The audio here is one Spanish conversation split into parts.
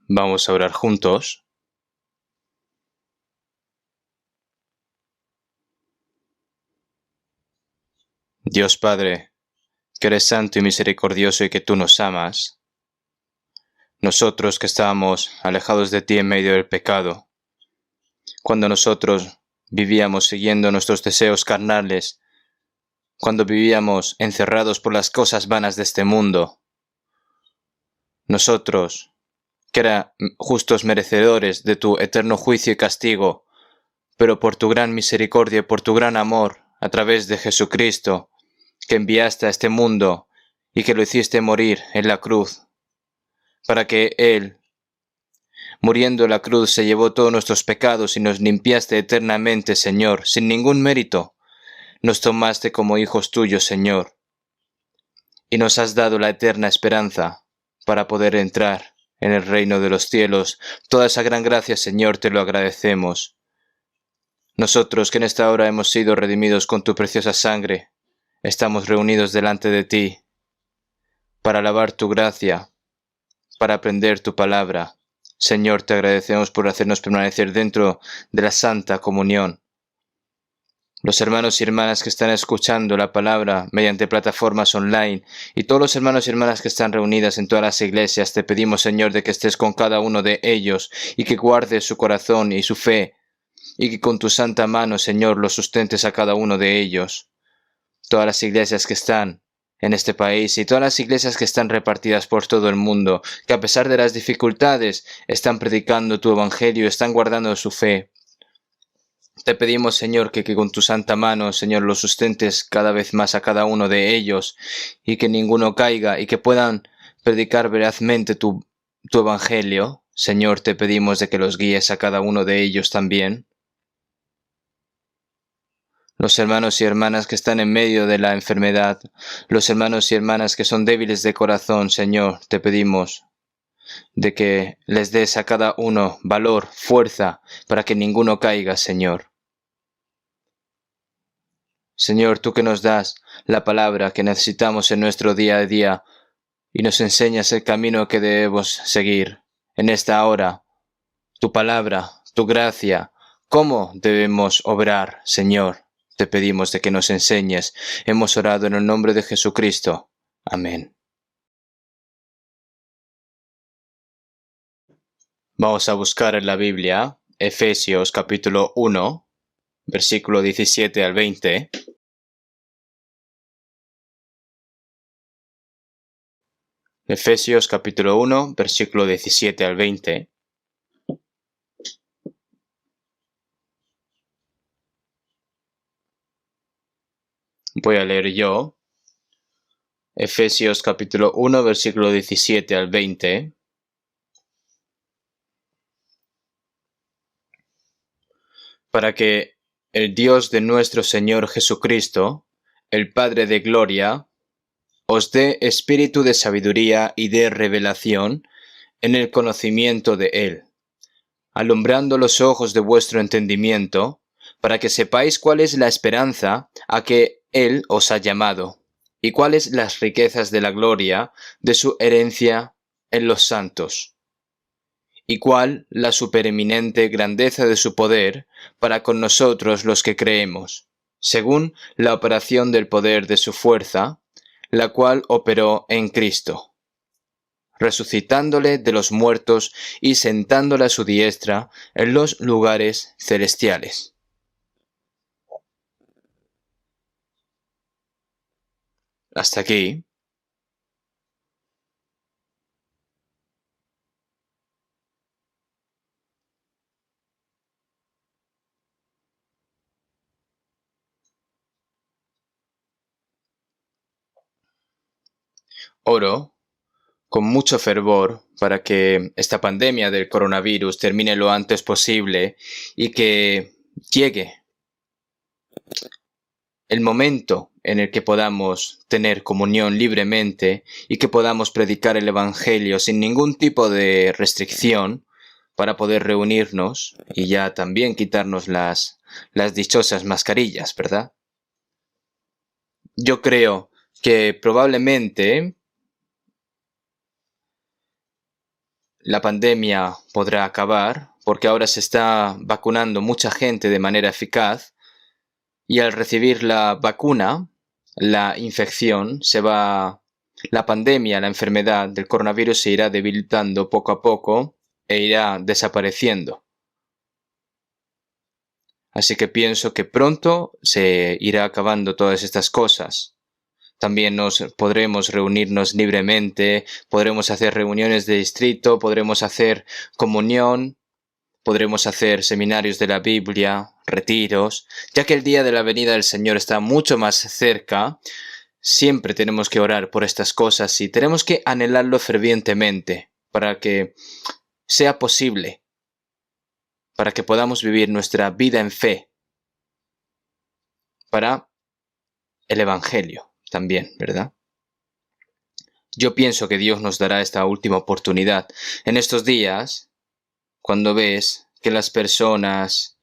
Vamos a orar juntos. Dios Padre, que eres santo y misericordioso y que tú nos amas, nosotros que estábamos alejados de ti en medio del pecado, cuando nosotros vivíamos siguiendo nuestros deseos carnales, cuando vivíamos encerrados por las cosas vanas de este mundo, nosotros, que eran justos merecedores de tu eterno juicio y castigo, pero por tu gran misericordia y por tu gran amor, a través de Jesucristo, que enviaste a este mundo y que lo hiciste morir en la cruz, para que Él, muriendo en la cruz, se llevó todos nuestros pecados y nos limpiaste eternamente, Señor, sin ningún mérito. Nos tomaste como hijos tuyos, Señor, y nos has dado la eterna esperanza para poder entrar en el reino de los cielos. Toda esa gran gracia, Señor, te lo agradecemos. Nosotros que en esta hora hemos sido redimidos con tu preciosa sangre, estamos reunidos delante de ti para alabar tu gracia, para aprender tu palabra. Señor, te agradecemos por hacernos permanecer dentro de la santa comunión. Los hermanos y hermanas que están escuchando la palabra mediante plataformas online y todos los hermanos y hermanas que están reunidas en todas las iglesias, te pedimos, Señor, de que estés con cada uno de ellos y que guardes su corazón y su fe y que con tu santa mano, Señor, los sustentes a cada uno de ellos. Todas las iglesias que están en este país y todas las iglesias que están repartidas por todo el mundo, que a pesar de las dificultades están predicando tu evangelio, están guardando su fe. Te pedimos, Señor, que con tu santa mano, Señor, los sustentes cada vez más a cada uno de ellos y que ninguno caiga y que puedan predicar verazmente tu evangelio. Señor, te pedimos de que los guíes a cada uno de ellos también. Los hermanos y hermanas que están en medio de la enfermedad, los hermanos y hermanas que son débiles de corazón, Señor, te pedimos de que les des a cada uno valor, fuerza, para que ninguno caiga, Señor. Señor, tú que nos das la palabra que necesitamos en nuestro día a día y nos enseñas el camino que debemos seguir en esta hora, tu palabra, tu gracia, cómo debemos obrar, Señor. Te pedimos de que nos enseñes. Hemos orado en el nombre de Jesucristo. Amén. Vamos a buscar en la Biblia Efesios capítulo 1, versículo 17 al 20. Efesios capítulo 1, versículo 17 al 20. Voy a leer yo. Efesios capítulo 1, versículo 17 al 20. Para que el Dios de nuestro Señor Jesucristo, el Padre de gloria, os dé espíritu de sabiduría y de revelación en el conocimiento de Él, alumbrando los ojos de vuestro entendimiento, para que sepáis cuál es la esperanza a que Él os ha llamado, y cuáles las riquezas de la gloria de su herencia en los santos, y cuál la supereminente grandeza de su poder para con nosotros los que creemos, según la operación del poder de su fuerza, la cual operó en Cristo, resucitándole de los muertos y sentándole a su diestra en los lugares celestiales. Hasta aquí. Oro con mucho fervor para que esta pandemia del coronavirus termine lo antes posible y que llegue el momento en el que podamos tener comunión libremente y que podamos predicar el Evangelio sin ningún tipo de restricción para poder reunirnos y ya también quitarnos las dichosas mascarillas, ¿verdad? Yo creo que probablemente la pandemia podrá acabar, porque ahora se está vacunando mucha gente de manera eficaz, y al recibir la vacuna, la infección la pandemia, la enfermedad del coronavirus se irá debilitando poco a poco e irá desapareciendo. Así que pienso que pronto se irá acabando todas estas cosas. También podremos reunirnos libremente, podremos hacer reuniones de distrito, podremos hacer comunión, podremos hacer seminarios de la Biblia, retiros. Ya que el día de la venida del Señor está mucho más cerca, siempre tenemos que orar por estas cosas y tenemos que anhelarlo fervientemente para que sea posible, para que podamos vivir nuestra vida en fe, para el Evangelio también, ¿verdad? Yo pienso que Dios nos dará esta última oportunidad. En estos días, cuando ves que las personas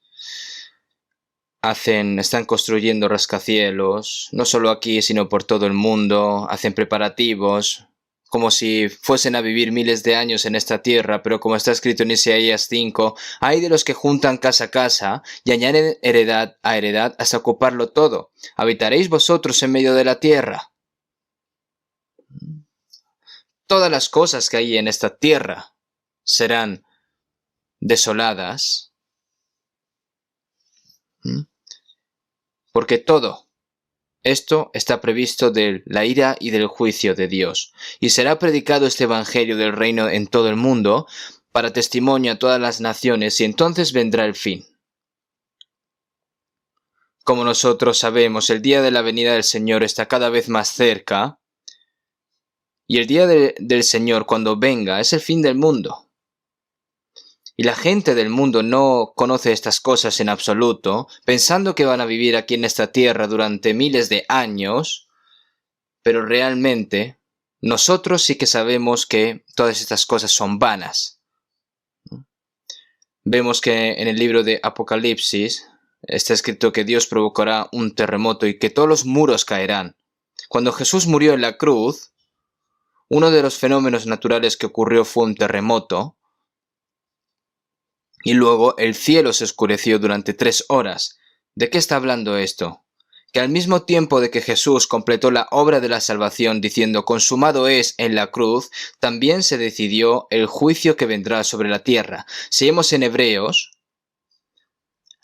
están construyendo rascacielos, no solo aquí, sino por todo el mundo, hacen preparativos, como si fuesen a vivir miles de años en esta tierra, pero como está escrito en Isaías 5, hay de los que juntan casa a casa y añaden heredad a heredad hasta ocuparlo todo. ¿Habitaréis vosotros en medio de la tierra? Todas las cosas que hay en esta tierra serán desoladas, porque todo esto está previsto de la ira y del juicio de Dios, y será predicado este evangelio del reino en todo el mundo para testimonio a todas las naciones, y entonces vendrá el fin. Como nosotros sabemos, el día de la venida del Señor está cada vez más cerca, y el día del Señor, cuando venga, es el fin del mundo. Y la gente del mundo no conoce estas cosas en absoluto, pensando que van a vivir aquí en esta tierra durante miles de años, pero realmente nosotros sí que sabemos que todas estas cosas son vanas. Vemos que en el libro de Apocalipsis está escrito que Dios provocará un terremoto y que todos los muros caerán. Cuando Jesús murió en la cruz, uno de los fenómenos naturales que ocurrió fue un terremoto, y luego el cielo se oscureció durante 3 horas. ¿De qué está hablando esto? Que al mismo tiempo de que Jesús completó la obra de la salvación diciendo consumado es en la cruz, también se decidió el juicio que vendrá sobre la tierra. Si vemos en Hebreos,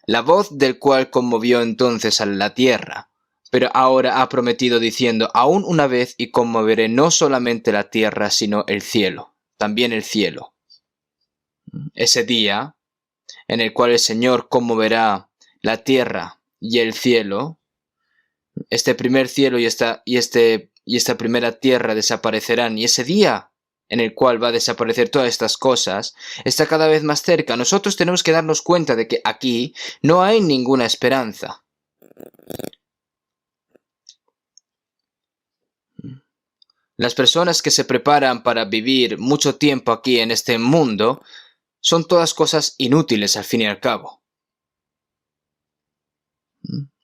la voz del cual conmovió entonces a la tierra, pero ahora ha prometido diciendo aún una vez y conmoveré no solamente la tierra sino el cielo, también el cielo. Ese día en el cual el Señor conmoverá la tierra y el cielo, este primer cielo y esta primera tierra desaparecerán, y ese día en el cual va a desaparecer todas estas cosas está cada vez más cerca. Nosotros tenemos que darnos cuenta de que aquí no hay ninguna esperanza. Las personas que se preparan para vivir mucho tiempo aquí en este mundo son todas cosas inútiles al fin y al cabo.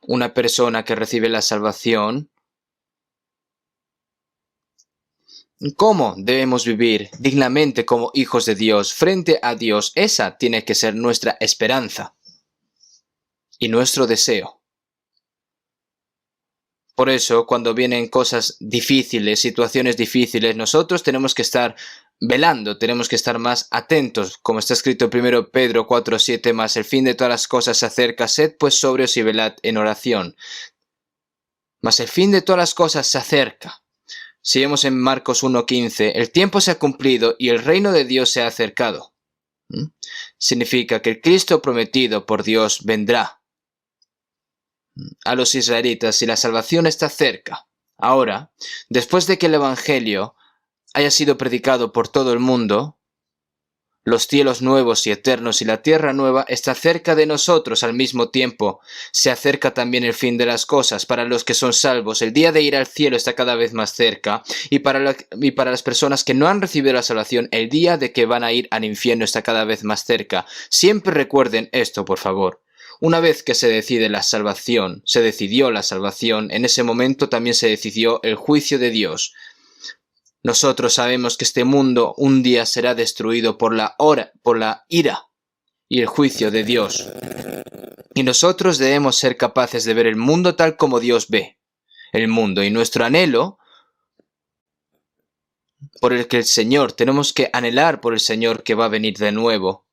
Una persona que recibe la salvación, ¿cómo debemos vivir dignamente como hijos de Dios frente a Dios? Esa tiene que ser nuestra esperanza y nuestro deseo. Por eso, cuando vienen cosas difíciles, situaciones difíciles, nosotros tenemos que estar velando, tenemos que estar más atentos, como está escrito en 1 Pedro 4:7, más el fin de todas las cosas se acerca, sed pues sobrios y velad en oración. Mas el fin de todas las cosas se acerca. Si vemos en Marcos 1:15, el tiempo se ha cumplido y el reino de Dios se ha acercado. Significa que el Cristo prometido por Dios vendrá a los israelitas y la salvación está cerca. Ahora, después de que el Evangelio haya sido predicado por todo el mundo, los cielos nuevos y eternos y la tierra nueva está cerca de nosotros al mismo tiempo. Se acerca también el fin de las cosas para los que son salvos. El día de ir al cielo está cada vez más cerca y para las personas que no han recibido la salvación, el día de que van a ir al infierno está cada vez más cerca. Siempre recuerden esto, por favor. Una vez que se decidió la salvación, en ese momento también se decidió el juicio de Dios. Nosotros sabemos que este mundo un día será destruido por la ira y el juicio de Dios. Y nosotros debemos ser capaces de ver el mundo tal como Dios ve el mundo. Y nuestro anhelo por el que el Señor, tenemos que anhelar por el Señor que va a venir de nuevo.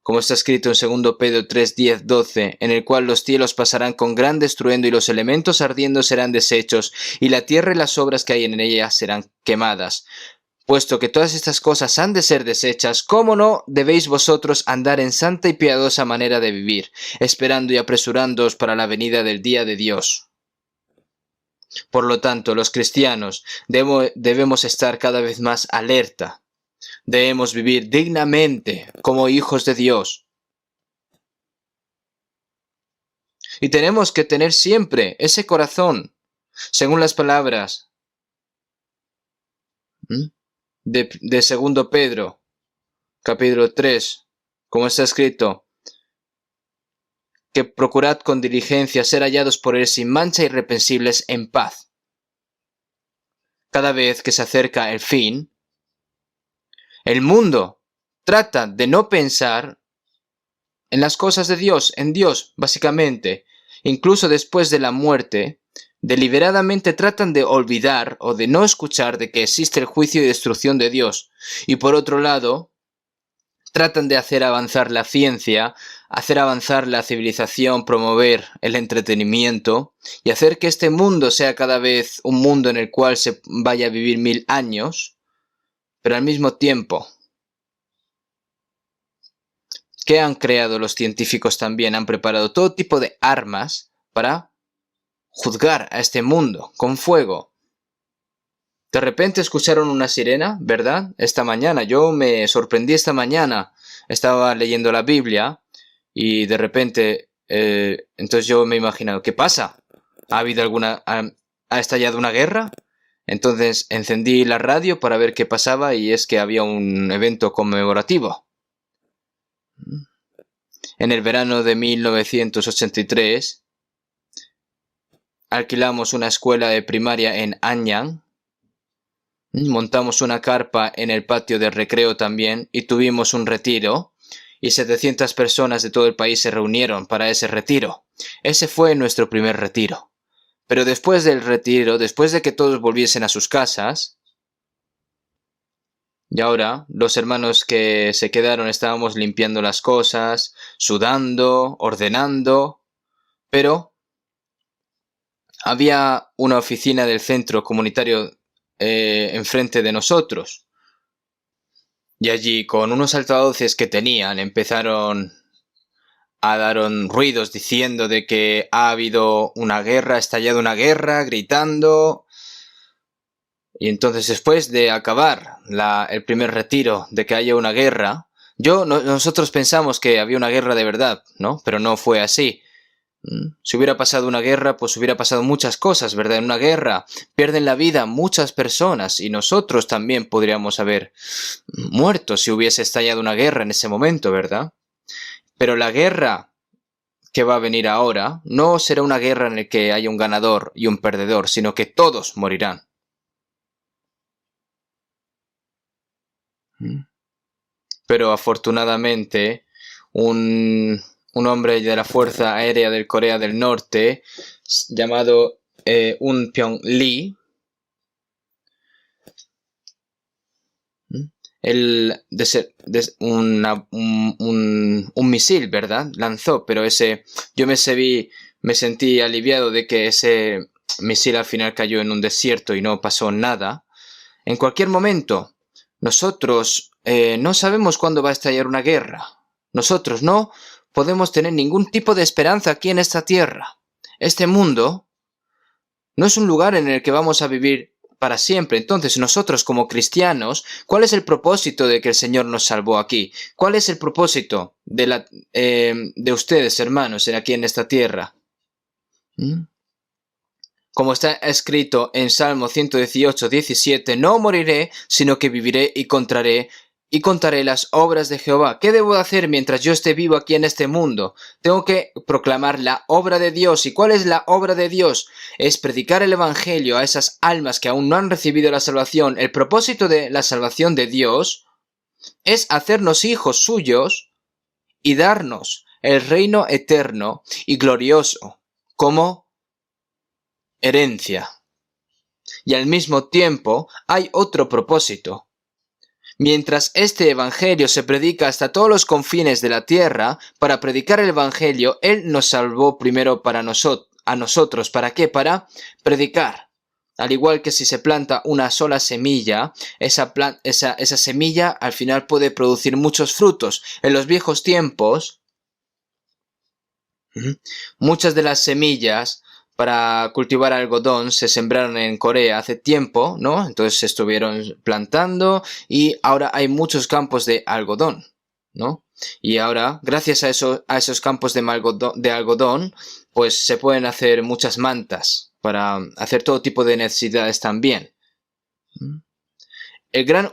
Como está escrito en 2 Pedro 3, 10, 12, en el cual los cielos pasarán con gran estruendo y los elementos ardiendo serán deshechos, y la tierra y las obras que hay en ella serán quemadas. Puesto que todas estas cosas han de ser deshechas, ¿cómo no debéis vosotros andar en santa y piadosa manera de vivir, esperando y apresurándoos para la venida del día de Dios? Por lo tanto, los cristianos debemos estar cada vez más alerta. Debemos vivir dignamente como hijos de Dios. Y tenemos que tener siempre ese corazón, según las palabras de 2 Pedro, capítulo 3, como está escrito, que procurad con diligencia ser hallados por él sin mancha e irreprensibles en paz. Cada vez que se acerca el fin, el mundo trata de no pensar en las cosas de Dios, en Dios, básicamente. Incluso después de la muerte, deliberadamente tratan de olvidar o de no escuchar de que existe el juicio y destrucción de Dios. Y por otro lado, tratan de hacer avanzar la ciencia, hacer avanzar la civilización, promover el entretenimiento y hacer que este mundo sea cada vez un mundo en el cual se vaya a vivir 1000 años, pero al mismo tiempo, ¿qué han creado los científicos también? Han preparado todo tipo de armas para juzgar a este mundo con fuego. De repente escucharon una sirena, ¿verdad? Esta mañana, yo me sorprendí esta mañana, estaba leyendo la Biblia y de repente, entonces yo me he imaginado, ¿qué pasa? ¿Ha estallado una guerra? Entonces encendí la radio para ver qué pasaba y es que había un evento conmemorativo. En el verano de 1983, alquilamos una escuela de primaria en Anyang. Montamos una carpa en el patio de recreo también y tuvimos un retiro y 700 personas de todo el país se reunieron para ese retiro. Ese fue nuestro primer retiro. Pero después del retiro, después de que todos volviesen a sus casas, y ahora los hermanos que se quedaron estábamos limpiando las cosas, sudando, ordenando, pero había una oficina del centro comunitario enfrente de nosotros. Y allí, con unos altavoces que tenían, empezaron a dar ruidos diciendo de que ha habido una guerra, ha estallado una guerra, gritando. Y entonces, después de acabar el primer retiro de que haya una guerra, nosotros pensamos que había una guerra de verdad, ¿no? Pero no fue así. Si hubiera pasado una guerra, pues hubiera pasado muchas cosas, ¿verdad? En una guerra pierden la vida muchas personas y nosotros también podríamos haber muerto si hubiese estallado una guerra en ese momento, ¿verdad? Pero la guerra que va a venir ahora no será una guerra en la que haya un ganador y un perdedor, sino que todos morirán. Pero afortunadamente un hombre de la Fuerza Aérea de Corea del Norte llamado Un Pyong Lee, un misil, ¿verdad? Lanzó, pero yo me sentí aliviado de que ese misil al final cayó en un desierto y no pasó nada. En cualquier momento, nosotros no sabemos cuándo va a estallar una guerra. Nosotros no podemos tener ningún tipo de esperanza aquí en esta tierra. Este mundo no es un lugar en el que vamos a vivir para siempre. Entonces, nosotros como cristianos, ¿cuál es el propósito de que el Señor nos salvó aquí? ¿Cuál es el propósito de ustedes, hermanos, aquí en esta tierra? Como está escrito en Salmo 118, 17, no moriré, sino que viviré y y contaré las obras de Jehová. ¿Qué debo hacer mientras yo esté vivo aquí en este mundo? Tengo que proclamar la obra de Dios. ¿Y cuál es la obra de Dios? Es predicar el Evangelio a esas almas que aún no han recibido la salvación. El propósito de la salvación de Dios es hacernos hijos suyos y darnos el reino eterno y glorioso como herencia. Y al mismo tiempo hay otro propósito. Mientras este evangelio se predica hasta todos los confines de la tierra, para predicar el evangelio, Él nos salvó primero a nosotros. ¿Para qué? Para predicar. Al igual que si se planta una sola semilla, esa semilla al final puede producir muchos frutos. En los viejos tiempos, muchas de las semillas para cultivar algodón se sembraron en Corea hace tiempo, ¿no? Entonces se estuvieron plantando y ahora hay muchos campos de algodón, ¿no? Y ahora, gracias a esos campos de algodón, pues se pueden hacer muchas mantas para hacer todo tipo de necesidades también.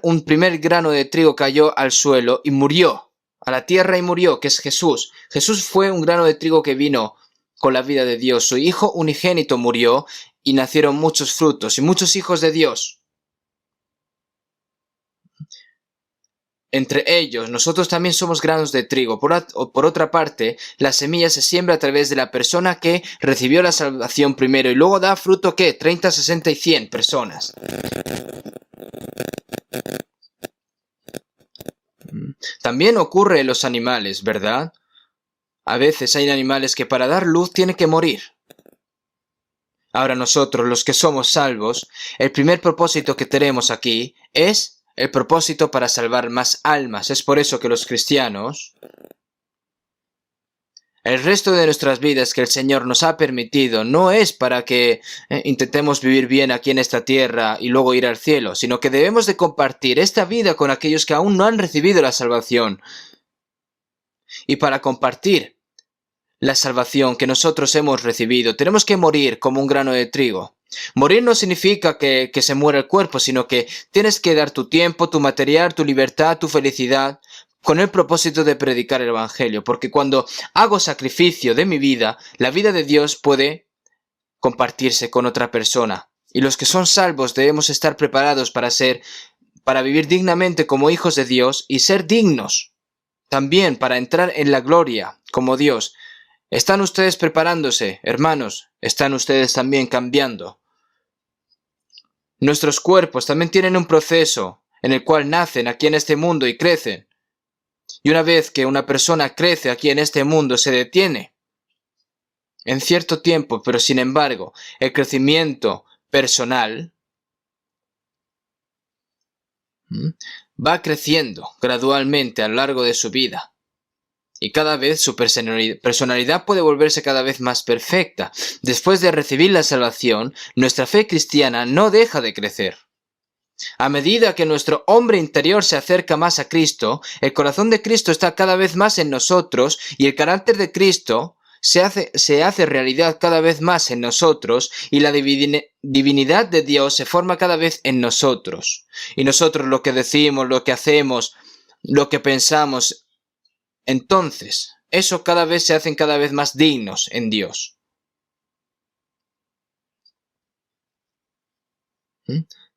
Un primer grano de trigo cayó al suelo y murió, a la tierra y murió, que es Jesús. Jesús fue un grano de trigo que vino con la vida de Dios. Su hijo unigénito murió y nacieron muchos frutos y muchos hijos de Dios. Entre ellos, nosotros también somos granos de trigo. Por otra parte, la semilla se siembra a través de la persona que recibió la salvación primero y luego da fruto, ¿qué? 30, 60 y 100 personas. También ocurre en los animales, ¿verdad? A veces hay animales que para dar luz tienen que morir. Ahora nosotros, los que somos salvos, el primer propósito que tenemos aquí es el propósito para salvar más almas. Es por eso que los cristianos, el resto de nuestras vidas que el Señor nos ha permitido, no es para que intentemos vivir bien aquí en esta tierra y luego ir al cielo, sino que debemos de compartir esta vida con aquellos que aún no han recibido la salvación. Y para compartir la salvación que nosotros hemos recibido, tenemos que morir como un grano de trigo. Morir no significa que se muera el cuerpo, sino que tienes que dar tu tiempo, tu material, tu libertad, tu felicidad, con el propósito de predicar el Evangelio. Porque cuando hago sacrificio de mi vida, la vida de Dios puede compartirse con otra persona. Y los que son salvos debemos estar preparados para vivir dignamente como hijos de Dios y ser dignos también para entrar en la gloria como Dios. ¿Están ustedes preparándose, hermanos? ¿Están ustedes también cambiando? Nuestros cuerpos también tienen un proceso en el cual nacen aquí en este mundo y crecen. Y una vez que una persona crece aquí en este mundo, se detiene en cierto tiempo, pero sin embargo, el crecimiento personal va creciendo gradualmente a lo largo de su vida. Y cada vez su personalidad puede volverse cada vez más perfecta. Después de recibir la salvación, nuestra fe cristiana no deja de crecer. A medida que nuestro hombre interior se acerca más a Cristo, el corazón de Cristo está cada vez más en nosotros y el carácter de Cristo se hace realidad cada vez más en nosotros y la divinidad de Dios se forma cada vez en nosotros. Y nosotros lo que decimos, lo que hacemos, lo que pensamos, entonces, eso cada vez se hacen cada vez más dignos en Dios.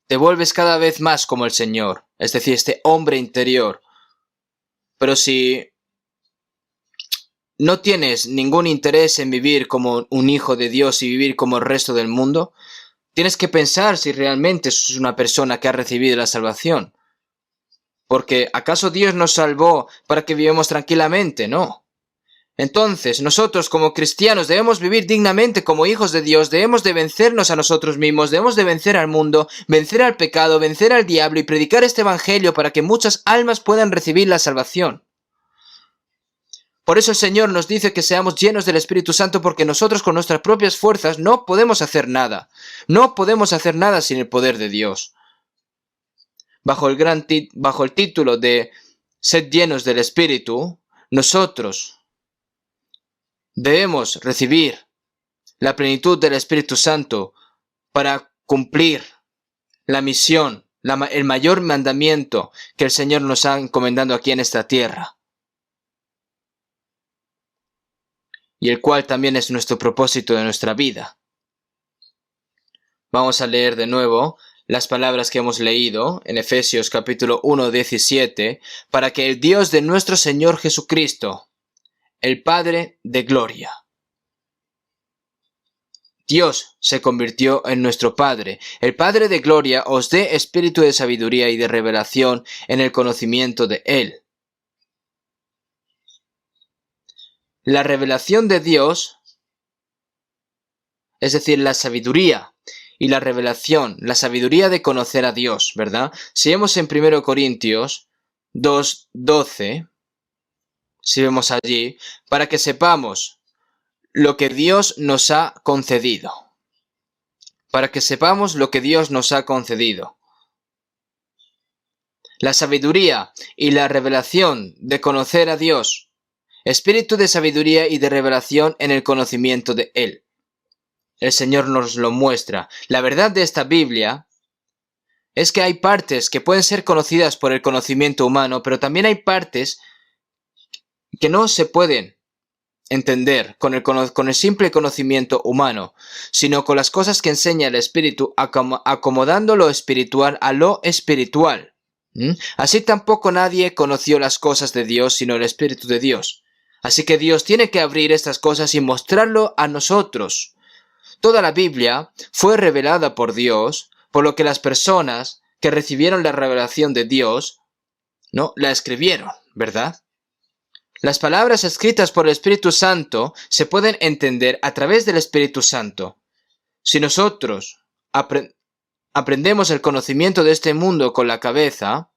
Te vuelves cada vez más como el Señor, es decir, este hombre interior. Pero si no tienes ningún interés en vivir como un hijo de Dios y vivir como el resto del mundo, tienes que pensar si realmente es una persona que ha recibido la salvación. Porque ¿acaso Dios nos salvó para que vivamos tranquilamente? No. Entonces, nosotros como cristianos debemos vivir dignamente como hijos de Dios, debemos de vencernos a nosotros mismos, debemos de vencer al mundo, vencer al pecado, vencer al diablo y predicar este evangelio para que muchas almas puedan recibir la salvación. Por eso el Señor nos dice que seamos llenos del Espíritu Santo, porque nosotros con nuestras propias fuerzas no podemos hacer nada. No podemos hacer nada sin el poder de Dios. Bajo el título de Sed llenos del Espíritu, nosotros debemos recibir la plenitud del Espíritu Santo para cumplir la misión, el mayor mandamiento que el Señor nos ha encomendado aquí en esta tierra. Y el cual también es nuestro propósito de nuestra vida. Vamos a leer de nuevo las palabras que hemos leído en Efesios capítulo 1, 17, para que el Dios de nuestro Señor Jesucristo, el Padre de gloria. Dios se convirtió en nuestro Padre. El Padre de gloria os dé espíritu de sabiduría y de revelación en el conocimiento de Él. La revelación de Dios, es decir, la sabiduría y la revelación, la sabiduría de conocer a Dios, ¿verdad? Si vemos en 1 Corintios 2:12, si vemos allí, para que sepamos lo que Dios nos ha concedido. Para que sepamos lo que Dios nos ha concedido. La sabiduría y la revelación de conocer a Dios. Espíritu de sabiduría y de revelación en el conocimiento de Él. El Señor nos lo muestra. La verdad de esta Biblia es que hay partes que pueden ser conocidas por el conocimiento humano, pero también hay partes que no se pueden entender con el simple conocimiento humano, sino con las cosas que enseña el Espíritu, acomodando lo espiritual a lo espiritual. Así tampoco nadie conoció las cosas de Dios, sino el Espíritu de Dios. Así que Dios tiene que abrir estas cosas y mostrarlo a nosotros. Toda la Biblia fue revelada por Dios, por lo que las personas que recibieron la revelación de Dios, ¿no?, la escribieron, ¿verdad? Las palabras escritas por el Espíritu Santo se pueden entender a través del Espíritu Santo. Si nosotros aprendemos el conocimiento de este mundo con la cabeza,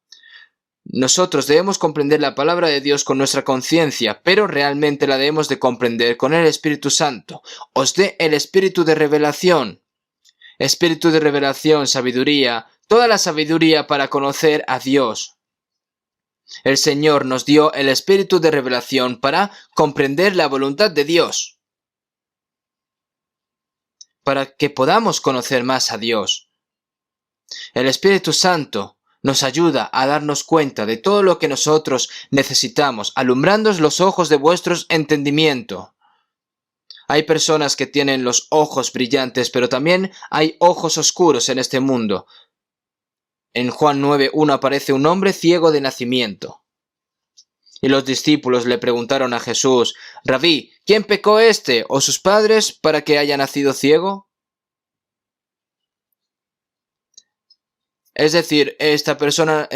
nosotros debemos comprender la palabra de Dios con nuestra conciencia, pero realmente la debemos de comprender con el Espíritu Santo. Os dé el espíritu de revelación, sabiduría, toda la sabiduría para conocer a Dios. El Señor nos dio el espíritu de revelación para comprender la voluntad de Dios, para que podamos conocer más a Dios. El Espíritu Santo nos ayuda a darnos cuenta de todo lo que nosotros necesitamos, alumbrándoos los ojos de vuestro entendimiento. Hay personas que tienen los ojos brillantes, pero también hay ojos oscuros en este mundo. En Juan 9:1 aparece un hombre ciego de nacimiento. Y los discípulos le preguntaron a Jesús: Rabí, ¿quién pecó este o sus padres para que haya nacido ciego? Es decir, esta persona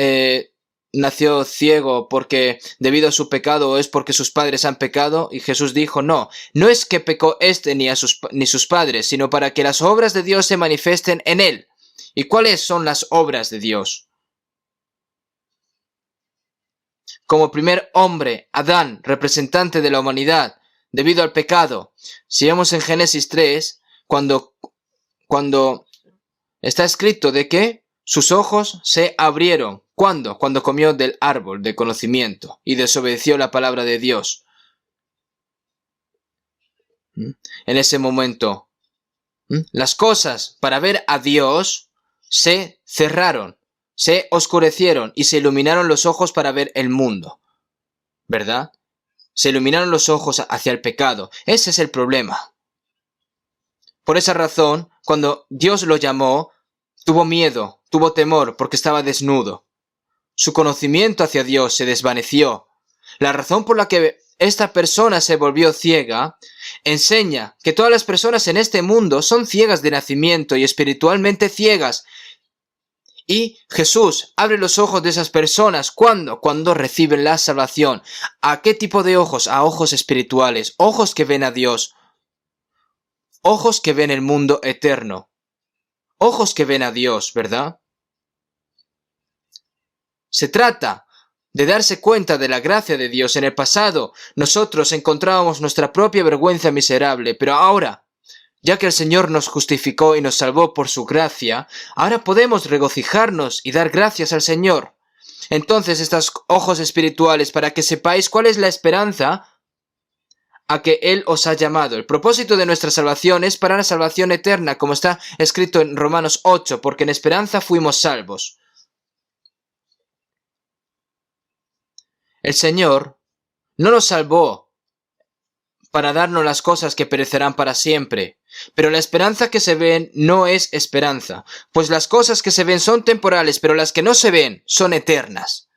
nació ciego porque debido a su pecado o es porque sus padres han pecado. Y Jesús dijo: no es que pecó este ni sus padres, sino para que las obras de Dios se manifiesten en él. ¿Y cuáles son las obras de Dios? Como primer hombre, Adán, representante de la humanidad, debido al pecado. Si vemos en Génesis 3, cuando está escrito de que sus ojos se abrieron. ¿Cuándo? Cuando comió del árbol de conocimiento y desobedeció la palabra de Dios. En ese momento, las cosas para ver a Dios se cerraron, se oscurecieron y se iluminaron los ojos para ver el mundo. ¿Verdad? Se iluminaron los ojos hacia el pecado. Ese es el problema. Por esa razón, cuando Dios lo llamó, tuvo miedo, tuvo temor porque estaba desnudo. Su conocimiento hacia Dios se desvaneció. La razón por la que esta persona se volvió ciega enseña que todas las personas en este mundo son ciegas de nacimiento y espiritualmente ciegas. Y Jesús abre los ojos de esas personas. ¿Cuándo? Cuando reciben la salvación. ¿A qué tipo de ojos? A ojos espirituales, ojos que ven a Dios, ojos que ven el mundo eterno, ojos que ven a Dios, ¿verdad? Se trata de darse cuenta de la gracia de Dios. En el pasado, nosotros encontrábamos nuestra propia vergüenza miserable, pero ahora, ya que el Señor nos justificó y nos salvó por su gracia, ahora podemos regocijarnos y dar gracias al Señor. Entonces, estos ojos espirituales, para que sepáis cuál es la esperanza a que Él os ha llamado. El propósito de nuestra salvación es para la salvación eterna, como está escrito en Romanos 8, porque en esperanza fuimos salvos. El Señor no nos salvó para darnos las cosas que perecerán para siempre. Pero la esperanza que se ven no es esperanza, pues las cosas que se ven son temporales, pero las que no se ven son eternas.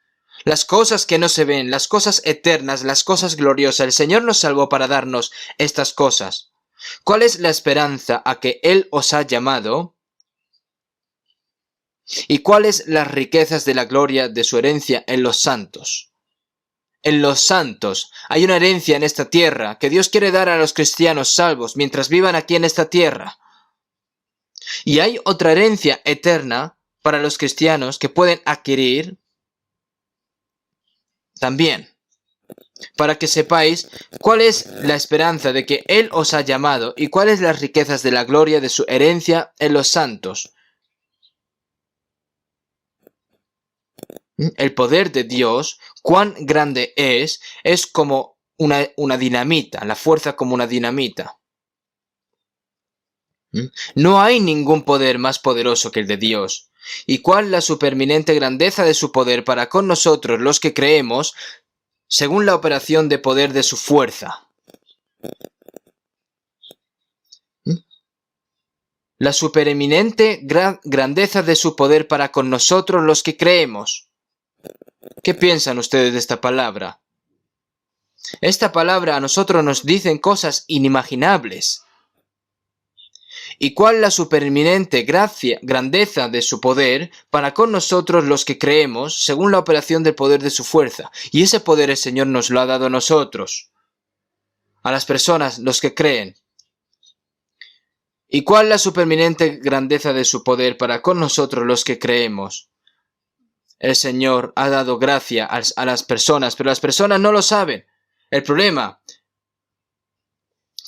Las cosas que no se ven, las cosas eternas, las cosas gloriosas, el Señor nos salvó para darnos estas cosas. ¿Cuál es la esperanza a que Él os ha llamado? ¿Y cuáles las riquezas de la gloria de su herencia en los santos? En los santos hay una herencia en esta tierra que Dios quiere dar a los cristianos salvos mientras vivan aquí en esta tierra. Y hay otra herencia eterna para los cristianos que pueden adquirir también. Para que sepáis cuál es la esperanza de que Él os ha llamado y cuáles las riquezas de la gloria de su herencia en los santos. El poder de Dios, cuán grande es como una dinamita, la fuerza como una dinamita. No hay ningún poder más poderoso que el de Dios. ¿Y cuál la superminente grandeza de su poder para con nosotros los que creemos, según la operación de poder de su fuerza? La supereminente grandeza de su poder para con nosotros los que creemos. ¿Qué piensan ustedes de esta palabra? Esta palabra a nosotros nos dicen cosas inimaginables. ¿Y cuál la supereminente grandeza de su poder para con nosotros los que creemos, según la operación del poder de su fuerza? Y ese poder el Señor nos lo ha dado a nosotros, a las personas, los que creen. ¿Y cuál la supereminente grandeza de su poder para con nosotros los que creemos? El Señor ha dado gracia a las personas, pero las personas no lo saben. El problema,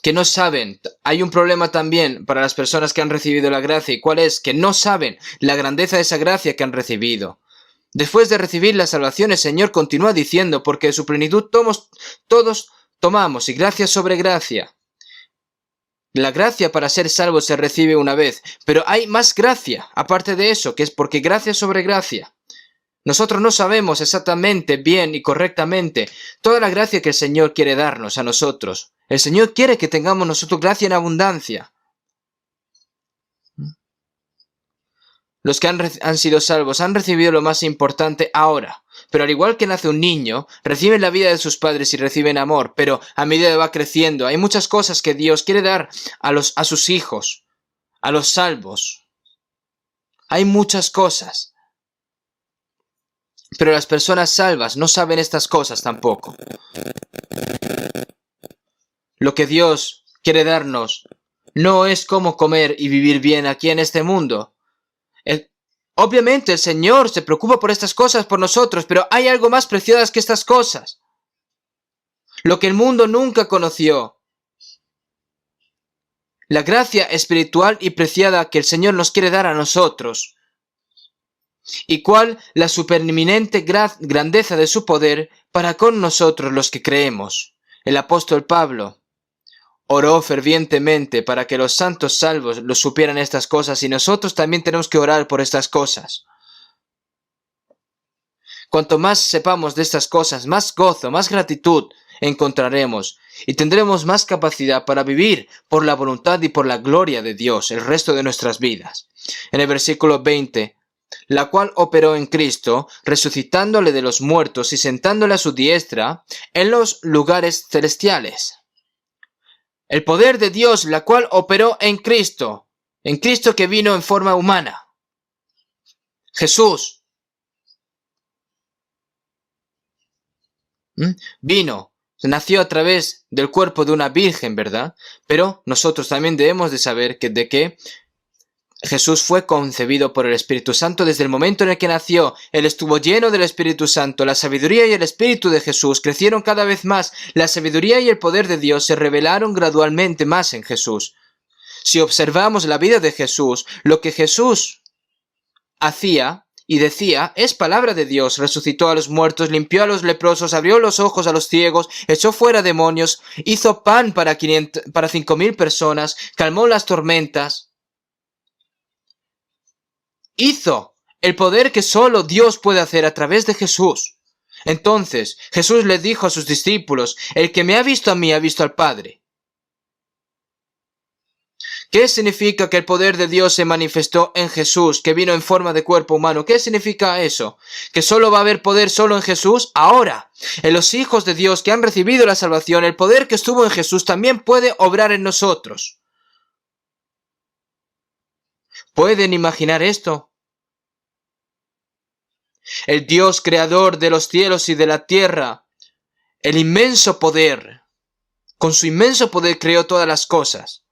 que no saben. Hay un problema también para las personas que han recibido la gracia. ¿Y cuál es? Que no saben la grandeza de esa gracia que han recibido. Después de recibir la salvación, el Señor continúa diciendo, porque de su plenitud todos tomamos, y gracia sobre gracia. La gracia para ser salvo se recibe una vez, pero hay más gracia, aparte de eso, que es porque gracia sobre gracia. Nosotros no sabemos exactamente, bien y correctamente toda la gracia que el Señor quiere darnos a nosotros. El Señor quiere que tengamos nosotros gracia en abundancia. Los que han sido salvos han recibido lo más importante ahora. Pero al igual que nace un niño, reciben la vida de sus padres y reciben amor. Pero a medida que va creciendo, hay muchas cosas que Dios quiere dar a sus hijos, a los salvos. Hay muchas cosas. Pero las personas salvas no saben estas cosas tampoco. Lo que Dios quiere darnos no es cómo comer y vivir bien aquí en este mundo. Obviamente el Señor se preocupa por estas cosas por nosotros, pero hay algo más preciado que estas cosas. Lo que el mundo nunca conoció. La gracia espiritual y preciada que el Señor nos quiere dar a nosotros. ¿Y cuál la supereminente grandeza de su poder para con nosotros los que creemos? El apóstol Pablo oró fervientemente para que los santos salvos lo supieran estas cosas, y nosotros también tenemos que orar por estas cosas. Cuanto más sepamos de estas cosas, más gozo, más gratitud encontraremos, y tendremos más capacidad para vivir por la voluntad y por la gloria de Dios el resto de nuestras vidas. En el versículo 20, la cual operó en Cristo, resucitándole de los muertos y sentándole a su diestra en los lugares celestiales. El poder de Dios, la cual operó en Cristo que vino en forma humana. Jesús vino, nació a través del cuerpo de una virgen, ¿verdad? Pero nosotros también debemos de saber que Jesús fue concebido por el Espíritu Santo desde el momento en el que nació. Él estuvo lleno del Espíritu Santo. La sabiduría y el Espíritu de Jesús crecieron cada vez más. La sabiduría y el poder de Dios se revelaron gradualmente más en Jesús. Si observamos la vida de Jesús, lo que Jesús hacía y decía es palabra de Dios. Resucitó a los muertos, limpió a los leprosos, abrió los ojos a los ciegos, echó fuera demonios, hizo pan para 5,000 personas, calmó las tormentas. Hizo el poder que solo Dios puede hacer a través de Jesús. Entonces Jesús le dijo a sus discípulos: el que me ha visto a mí ha visto al Padre. ¿Qué significa que el poder de Dios se manifestó en Jesús, que vino en forma de cuerpo humano? ¿Qué significa eso? ¿Que solo va a haber poder solo en Jesús? Ahora, en los hijos de Dios que han recibido la salvación, el poder que estuvo en Jesús también puede obrar en nosotros. ¿Pueden imaginar esto? El Dios creador de los cielos y de la tierra, el inmenso poder, con su inmenso poder creó todas las cosas.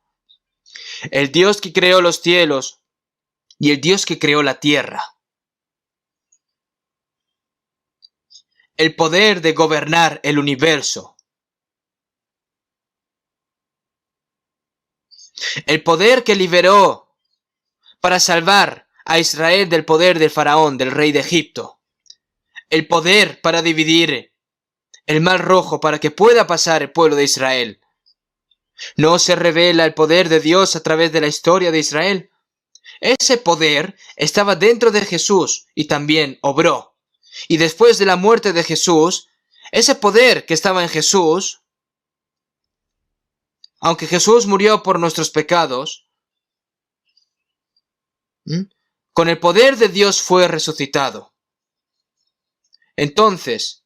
El Dios que creó los cielos y el Dios que creó la tierra. El poder de gobernar el universo. El poder que liberó para salvar a Israel del poder del faraón, del rey de Egipto. El poder para dividir el mar rojo para que pueda pasar el pueblo de Israel. ¿No se revela el poder de Dios a través de la historia de Israel? Ese poder estaba dentro de Jesús y también obró. Y después de la muerte de Jesús, ese poder que estaba en Jesús, aunque Jesús murió por nuestros pecados, con el poder de Dios fue resucitado. Entonces,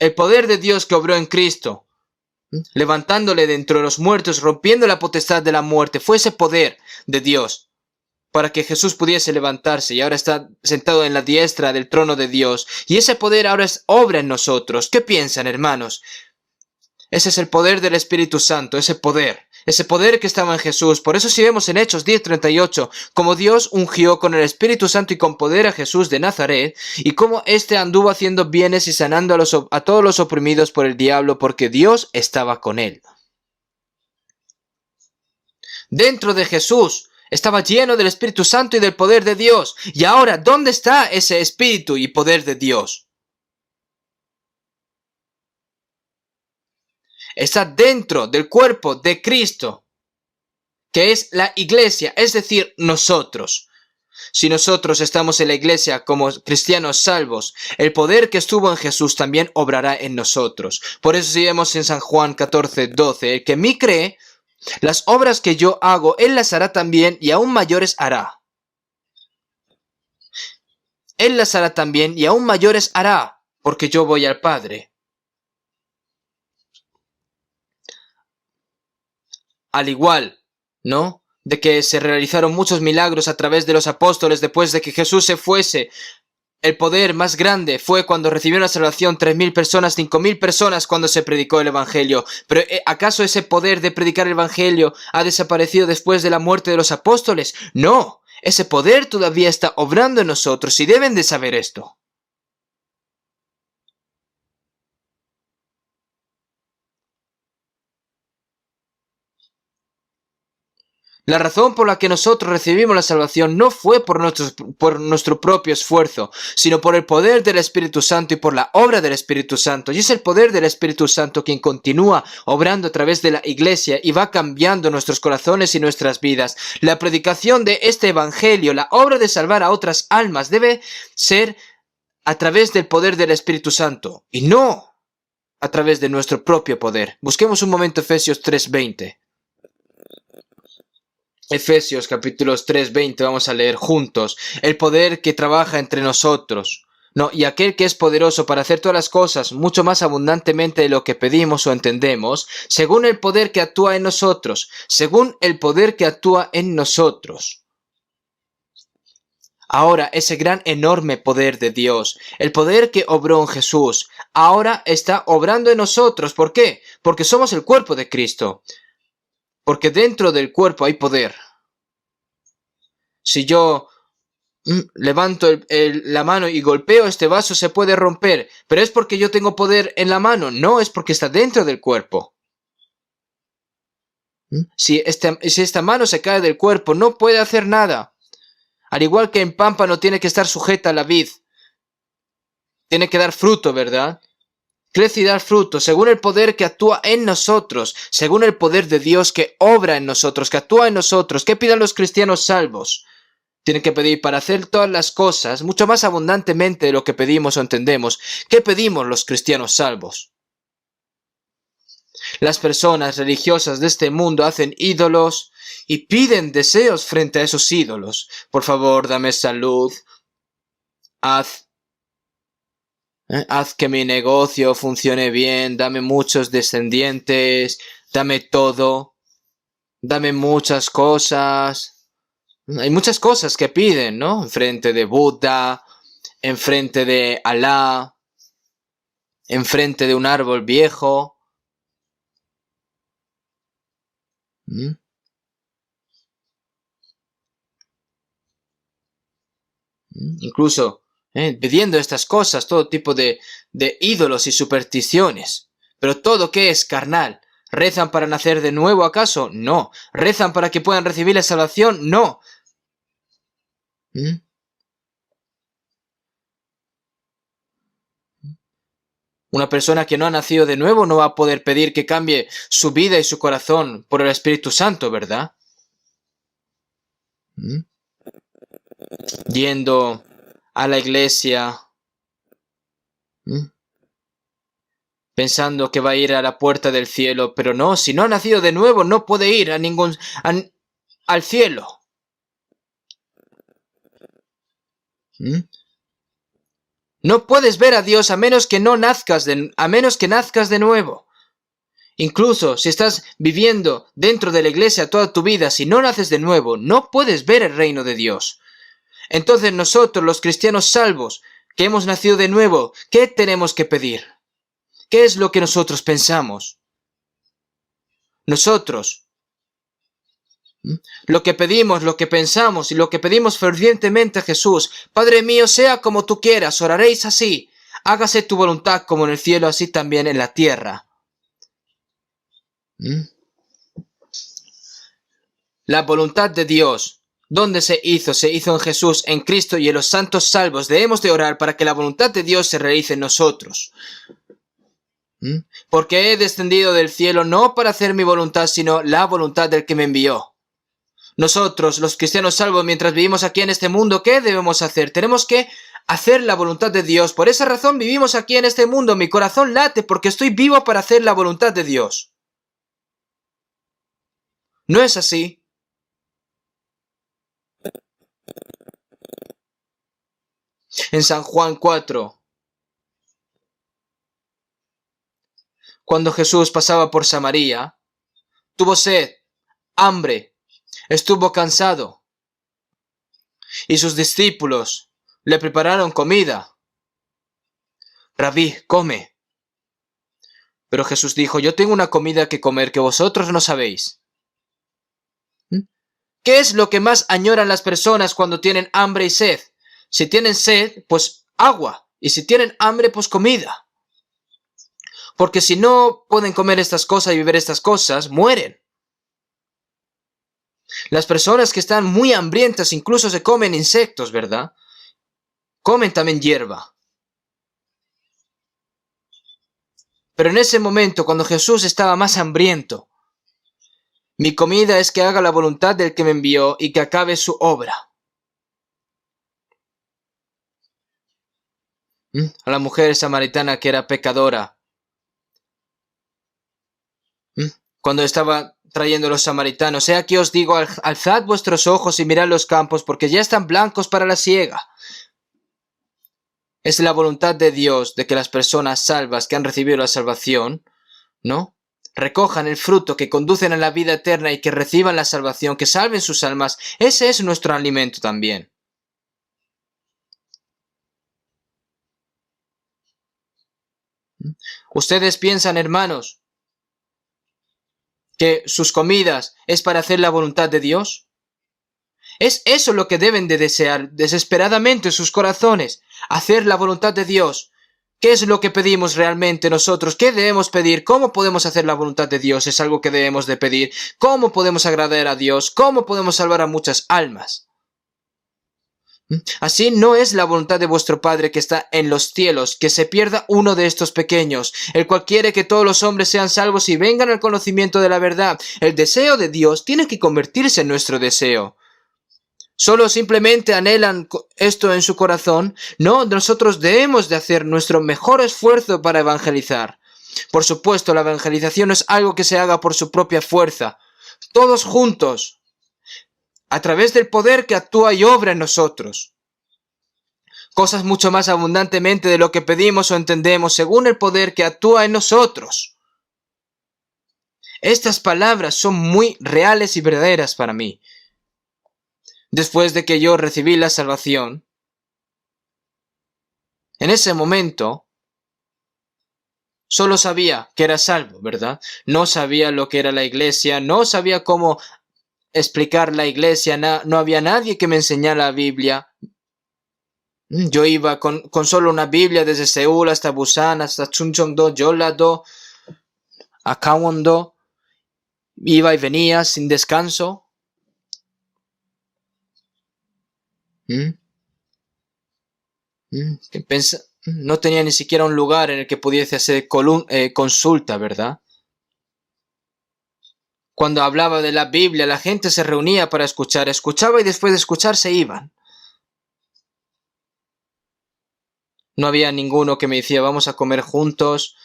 el poder de Dios que obró en Cristo, levantándole de entre los muertos, rompiendo la potestad de la muerte, fue ese poder de Dios para que Jesús pudiese levantarse y ahora está sentado en la diestra del trono de Dios. Y ese poder ahora obra en nosotros. ¿Qué piensan, hermanos? Ese es el poder del Espíritu Santo, ese poder que estaba en Jesús. Por eso si vemos en Hechos 10:38, como Dios ungió con el Espíritu Santo y con poder a Jesús de Nazaret, y cómo éste anduvo haciendo bienes y sanando a todos los oprimidos por el diablo, porque Dios estaba con él. Dentro de Jesús estaba lleno del Espíritu Santo y del poder de Dios. Y ahora, ¿dónde está ese Espíritu y poder de Dios? Está dentro del cuerpo de Cristo, que es la iglesia, es decir, nosotros. Si nosotros estamos en la iglesia como cristianos salvos, el poder que estuvo en Jesús también obrará en nosotros. Por eso si vemos en San Juan 14:12, el que en mí cree, las obras que yo hago, él las hará también y aún mayores hará. Él las hará también y aún mayores hará, porque yo voy al Padre. Al igual, ¿no?, de que se realizaron muchos milagros a través de los apóstoles después de que Jesús se fuese. El poder más grande fue cuando recibieron la salvación 3.000 personas, 5.000 personas cuando se predicó el Evangelio. Pero ¿acaso ese poder de predicar el Evangelio ha desaparecido después de la muerte de los apóstoles? No, ese poder todavía está obrando en nosotros y deben de saber esto. La razón por la que nosotros recibimos la salvación no fue por nuestro propio esfuerzo, sino por el poder del Espíritu Santo y por la obra del Espíritu Santo. Y es el poder del Espíritu Santo quien continúa obrando a través de la iglesia y va cambiando nuestros corazones y nuestras vidas. La predicación de este Evangelio, la obra de salvar a otras almas, debe ser a través del poder del Espíritu Santo y no a través de nuestro propio poder. Busquemos un momento Efesios 3:20. Efesios capítulos 3:20, vamos a leer juntos. El poder que trabaja entre nosotros. No, y aquel que es poderoso para hacer todas las cosas mucho más abundantemente de lo que pedimos o entendemos, según el poder que actúa en nosotros. Según el poder que actúa en nosotros. Ahora, ese gran enorme poder de Dios, el poder que obró en Jesús, ahora está obrando en nosotros. ¿Por qué? Porque somos el cuerpo de Cristo. Porque dentro del cuerpo hay poder. Si yo levanto la mano y golpeo este vaso, se puede romper. ¿Pero es porque yo tengo poder en la mano? No, es porque está dentro del cuerpo. Si esta mano se cae del cuerpo, no puede hacer nada. Al igual que en pámpano tiene que estar sujeta a la vid. Tiene que dar fruto, ¿verdad? Crece y da fruto, según el poder que actúa en nosotros, según el poder de Dios que obra en nosotros, que actúa en nosotros. ¿Qué pidan los cristianos salvos? Tiene que pedir para hacer todas las cosas mucho más abundantemente de lo que pedimos o entendemos. ¿Qué pedimos los cristianos salvos? Las personas religiosas de este mundo hacen ídolos y piden deseos frente a esos ídolos. Por favor, dame salud. Haz que mi negocio funcione bien. Dame muchos descendientes. Dame todo. Dame muchas cosas. Hay muchas cosas que piden, ¿no? Enfrente de Buda, enfrente de Alá, enfrente de un árbol viejo. Incluso pidiendo estas cosas, todo tipo de ídolos y supersticiones. Pero todo que es carnal. ¿Rezan para nacer de nuevo acaso? No. ¿Rezan para que puedan recibir la salvación? No. Una persona que no ha nacido de nuevo no va a poder pedir que cambie su vida y su corazón por el Espíritu Santo, ¿verdad? Yendo a la iglesia, pensando que va a ir a la puerta del cielo, pero no, si no ha nacido de nuevo no puede ir a al cielo. No puedes ver a Dios a menos que nazcas de nuevo. Incluso si estás viviendo dentro de la iglesia toda tu vida, si no naces de nuevo, no puedes ver el reino de Dios. Entonces nosotros, los cristianos salvos, que hemos nacido de nuevo, ¿qué tenemos que pedir? ¿Qué es lo que nosotros pensamos? Nosotros, lo que pedimos, lo que pensamos y lo que pedimos fervientemente a Jesús: Padre mío, sea como tú quieras, oraréis así: hágase tu voluntad como en el cielo, así también en la tierra. La voluntad de Dios, ¿dónde se hizo? Se hizo en Jesús, en Cristo y en los santos salvos. Debemos de orar para que la voluntad de Dios se realice en nosotros. Porque he descendido del cielo no para hacer mi voluntad, sino la voluntad del que me envió. Nosotros, los cristianos salvos, mientras vivimos aquí en este mundo, ¿qué debemos hacer? Tenemos que hacer la voluntad de Dios. Por esa razón vivimos aquí en este mundo. Mi corazón late porque estoy vivo para hacer la voluntad de Dios. ¿No es así? En San Juan 4, cuando Jesús pasaba por Samaria, tuvo sed, hambre, estuvo cansado, y sus discípulos le prepararon comida. Rabí, come. Pero Jesús dijo: yo tengo una comida que comer que vosotros no sabéis. ¿Qué es lo que más añoran las personas cuando tienen hambre y sed? Si tienen sed, pues agua. Y si tienen hambre, pues comida. Porque si no pueden comer estas cosas y beber estas cosas, mueren. Las personas que están muy hambrientas incluso se comen insectos, ¿verdad? Comen también hierba. Pero en ese momento, cuando Jesús estaba más hambriento: mi comida es que haga la voluntad del que me envió y que acabe su obra. A la mujer samaritana que era pecadora, cuando estaba trayendo los samaritanos: he aquí os digo, alzad vuestros ojos y mirad los campos, porque ya están blancos para la siega. Es la voluntad de Dios de que las personas salvas que han recibido la salvación, ¿no?, recojan el fruto, que conducen a la vida eterna y que reciban la salvación, que salven sus almas. Ese es nuestro alimento también. ¿Ustedes piensan, hermanos, que sus comidas es para hacer la voluntad de Dios? Es eso lo que deben de desear desesperadamente en sus corazones: hacer la voluntad de Dios. ¿Qué es lo que pedimos realmente nosotros? ¿Qué debemos pedir? ¿Cómo podemos hacer la voluntad de Dios? Es algo que debemos de pedir. ¿Cómo podemos agradar a Dios? ¿Cómo podemos salvar a muchas almas? Así no es la voluntad de vuestro Padre que está en los cielos, que se pierda uno de estos pequeños, el cual quiere que todos los hombres sean salvos y vengan al conocimiento de la verdad. El deseo de Dios tiene que convertirse en nuestro deseo. solo simplemente anhelan esto en su corazón. No, nosotros debemos de hacer nuestro mejor esfuerzo para evangelizar. Por supuesto, la evangelización no es algo que se haga por su propia fuerza. Todos juntos, a través del poder que actúa y obra en nosotros. Cosas mucho más abundantemente de lo que pedimos o entendemos, según el poder que actúa en nosotros. Estas palabras son muy reales y verdaderas para mí. Después de que yo recibí la salvación, en ese momento, solo sabía que era salvo, ¿verdad? No sabía lo que era la iglesia, no sabía cómo explicar la iglesia, no había nadie que me enseñara la Biblia. Yo iba con solo una Biblia desde Seúl hasta Busan, hasta Chuncheon-do, Jeolla-do, a Gangwon-do. Iba y venía sin descanso. No tenía ni siquiera un lugar en el que pudiese hacer consulta, ¿verdad? Cuando hablaba de la Biblia, la gente se reunía para escuchar, escuchaba y después de escuchar se iban. No había ninguno que me decía, vamos a comer juntos.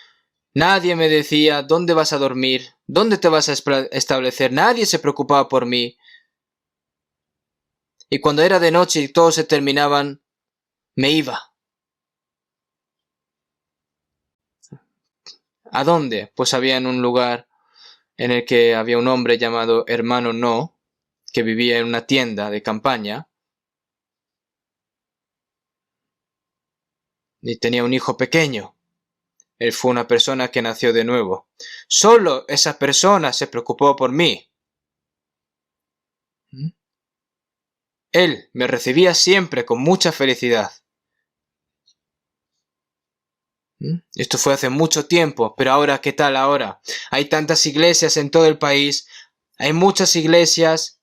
Nadie me decía, ¿dónde vas a dormir? ¿Dónde te vas a establecer? Nadie se preocupaba por mí. Y cuando era de noche y todos se terminaban, me iba. ¿A dónde? Pues había en un lugar en el que había un hombre llamado Hermano No, que vivía en una tienda de campaña y tenía un hijo pequeño. Él fue una persona que nació de nuevo. Solo esa persona se preocupó por mí. Él me recibía siempre con mucha felicidad. Esto fue hace mucho tiempo, pero ahora, ¿qué tal ahora? Hay tantas iglesias en todo el país, hay muchas iglesias,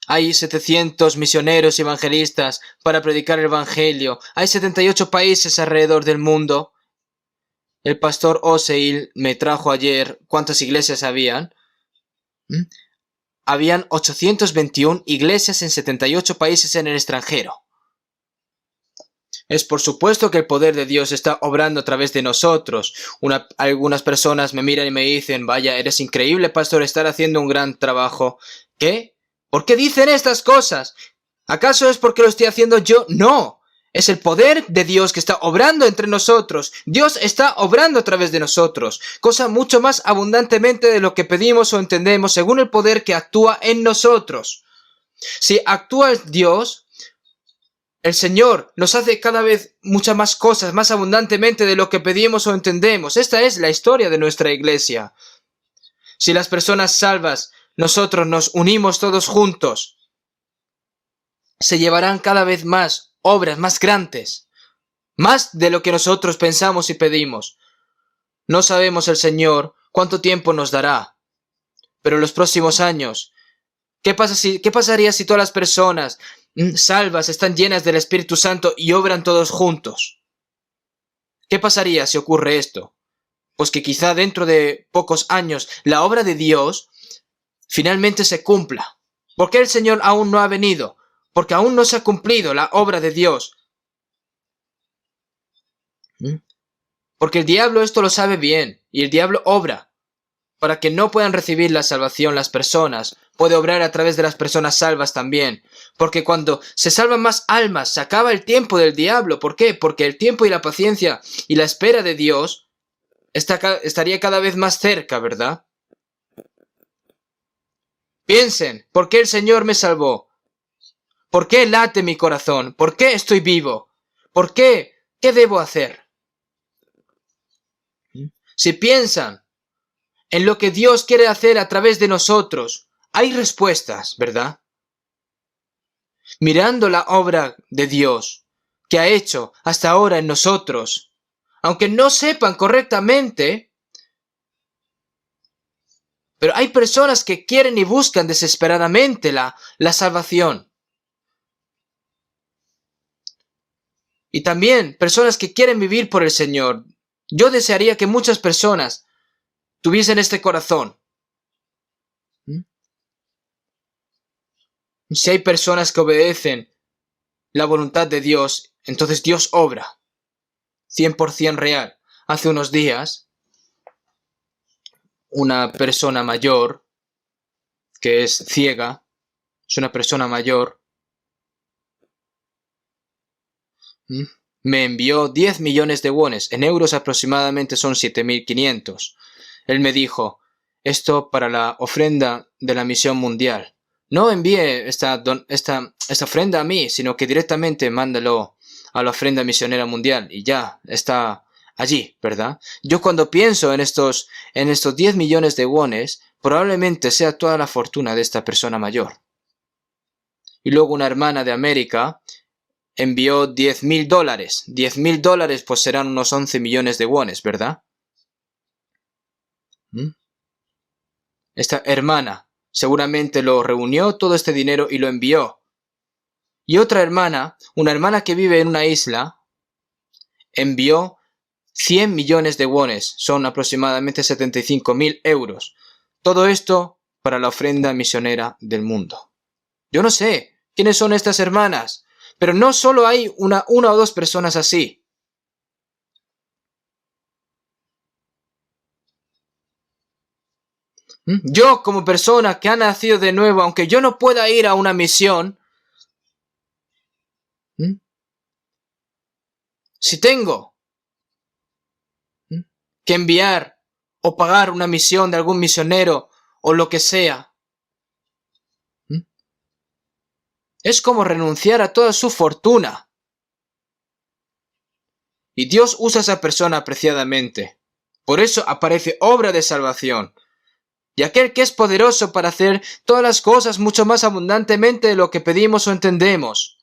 hay 700 misioneros y evangelistas para predicar el evangelio, hay 78 países alrededor del mundo. El pastor Oseil me trajo ayer cuántas iglesias habían. Habían 821 iglesias en 78 países en el extranjero. Es por supuesto que el poder de Dios está obrando a través de nosotros. Algunas personas me miran y me dicen, vaya, eres increíble, pastor, estar haciendo un gran trabajo. ¿Qué? ¿Por qué dicen estas cosas? ¿Acaso es porque lo estoy haciendo yo? No. Es el poder de Dios que está obrando entre nosotros. Dios está obrando a través de nosotros. Cosa mucho más abundantemente de lo que pedimos o entendemos según el poder que actúa en nosotros. Si actúa Dios, el Señor nos hace cada vez muchas más cosas, más abundantemente de lo que pedimos o entendemos. Esta es la historia de nuestra iglesia. Si las personas salvas, nosotros nos unimos todos juntos, se llevarán cada vez más obras más grandes, más de lo que nosotros pensamos y pedimos. No sabemos el Señor cuánto tiempo nos dará, pero en los próximos años, ¿qué pasaría si todas las personas salvas están llenas del Espíritu Santo y obran todos juntos? ¿Qué pasaría si ocurre esto? Pues que quizá dentro de pocos años la obra de Dios finalmente se cumpla. ¿Por qué el Señor aún no ha venido? Porque aún no se ha cumplido la obra de Dios. Porque el diablo esto lo sabe bien, y el diablo obra para que no puedan recibir la salvación las personas. Puede obrar a través de las personas salvas también. Porque cuando se salvan más almas, se acaba el tiempo del diablo. ¿Por qué? Porque el tiempo y la paciencia y la espera de Dios estaría cada vez más cerca, ¿verdad? Piensen, ¿por qué el Señor me salvó? ¿Por qué late mi corazón? ¿Por qué estoy vivo? ¿Por qué? ¿Qué debo hacer? Si piensan en lo que Dios quiere hacer a través de nosotros, hay respuestas, ¿verdad? Mirando la obra de Dios que ha hecho hasta ahora en nosotros, aunque no sepan correctamente, pero hay personas que quieren y buscan desesperadamente la salvación. Y también personas que quieren vivir por el Señor. Yo desearía que muchas personas tuviesen este corazón. Si hay personas que obedecen la voluntad de Dios, entonces Dios obra. 100% real. Hace unos días, una persona mayor, que es ciega, es una persona mayor, me envió 10 millones de wones. En euros aproximadamente son 7.500. Él me dijo, esto para la ofrenda de la misión mundial. No envíe esta ofrenda a mí, sino que directamente mándalo a la ofrenda misionera mundial y ya está allí, ¿verdad? Yo cuando pienso en estos 10 millones de wones, probablemente sea toda la fortuna de esta persona mayor. Y luego una hermana de América envió $10.000. $10.000 pues serán unos 11 millones de wones, ¿verdad? Esta hermana seguramente lo reunió todo este dinero y lo envió. Y otra hermana, una hermana que vive en una isla, envió 100 millones de wones, son aproximadamente 75.000 euros. Todo esto para la ofrenda misionera del mundo. Yo no sé quiénes son estas hermanas, pero no solo hay una o dos personas así. Yo, como persona que ha nacido de nuevo, aunque yo no pueda ir a una misión, si tengo que enviar o pagar una misión de algún misionero o lo que sea, es como renunciar a toda su fortuna. Y Dios usa a esa persona apreciadamente. Por eso aparece obra de salvación. Y aquel que es poderoso para hacer todas las cosas mucho más abundantemente de lo que pedimos o entendemos,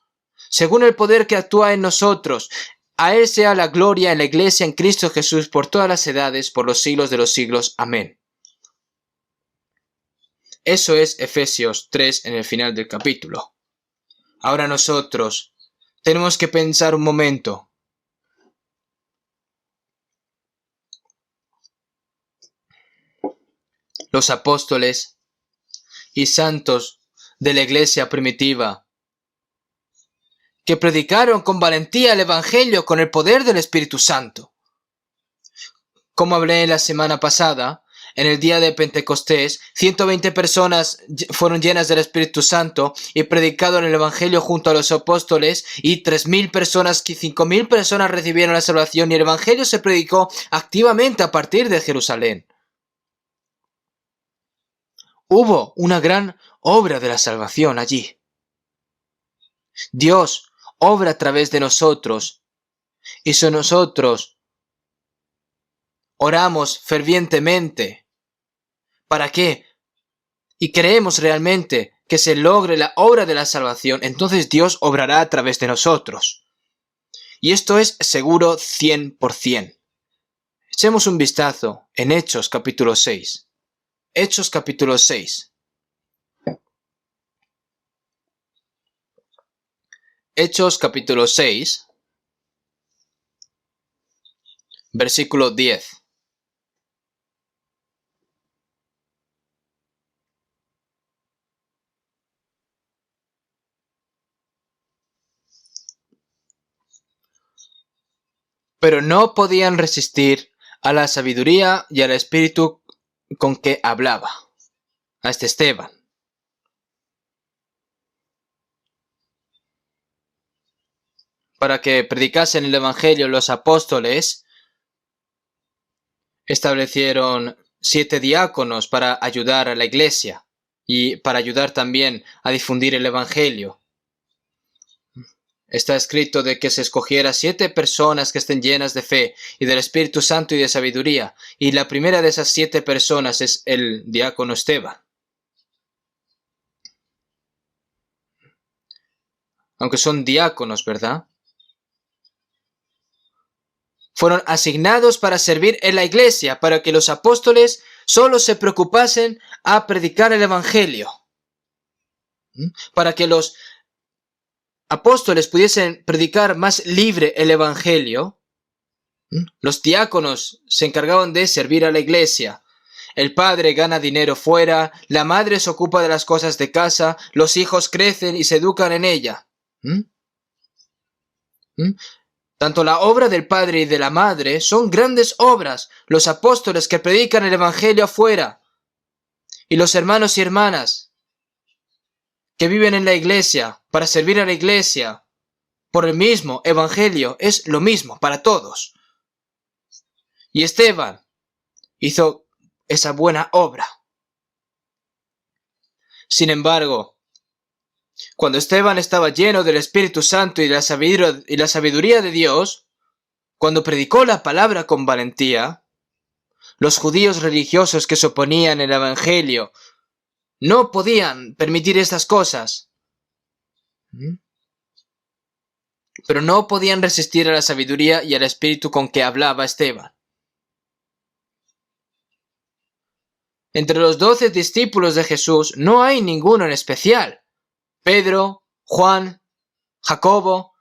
según el poder que actúa en nosotros, a Él sea la gloria en la Iglesia en Cristo Jesús por todas las edades, por los siglos de los siglos. Amén. Eso es Efesios 3 en el final del capítulo. Ahora nosotros tenemos que pensar un momento. Los apóstoles y santos de la iglesia primitiva, que predicaron con valentía el Evangelio con el poder del Espíritu Santo. Como hablé la semana pasada, en el día de Pentecostés, 120 personas fueron llenas del Espíritu Santo y predicaron el Evangelio junto a los apóstoles, y 3.000 personas, 5.000 personas recibieron la salvación, y el Evangelio se predicó activamente a partir de Jerusalén. Hubo una gran obra de la salvación allí. Dios obra a través de nosotros, y si nosotros oramos fervientemente, ¿para qué? Y creemos realmente que se logre la obra de la salvación, entonces Dios obrará a través de nosotros. Y esto es seguro 100%. Echemos un vistazo en Hechos capítulo 6. Hechos capítulo 6. Hechos capítulo 6, versículo 10. Pero no podían resistir a la sabiduría y al espíritu con que hablaba. A este Esteban. Para que predicasen el Evangelio, los apóstoles establecieron 7 diáconos para ayudar a la iglesia y para ayudar también a difundir el Evangelio. Está escrito de que se escogiera 7 personas que estén llenas de fe y del Espíritu Santo y de sabiduría, y la primera de esas 7 personas es el diácono Esteban. Aunque son diáconos, ¿verdad? Fueron asignados para servir en la iglesia, para que los apóstoles solo se preocupasen a predicar el Evangelio. Para que los apóstoles pudiesen predicar más libre el Evangelio, los diáconos se encargaban de servir a la iglesia. El padre gana dinero fuera, la madre se ocupa de las cosas de casa, los hijos crecen y se educan en ella. ¿Mm? ¿Mm? Tanto la obra del padre y de la madre son grandes obras, los apóstoles que predican el evangelio afuera, y los hermanos y hermanas que viven en la iglesia para servir a la iglesia por el mismo evangelio, es lo mismo para todos. Y Esteban hizo esa buena obra. Sin embargo, cuando Esteban estaba lleno del Espíritu Santo y la sabiduría de Dios, cuando predicó la palabra con valentía, los judíos religiosos que se oponían al evangelio no podían permitir estas cosas. Pero no podían resistir a la sabiduría y al espíritu con que hablaba Esteban. Entre los 12 discípulos de Jesús no hay ninguno en especial. Pedro, Juan, Jacobo,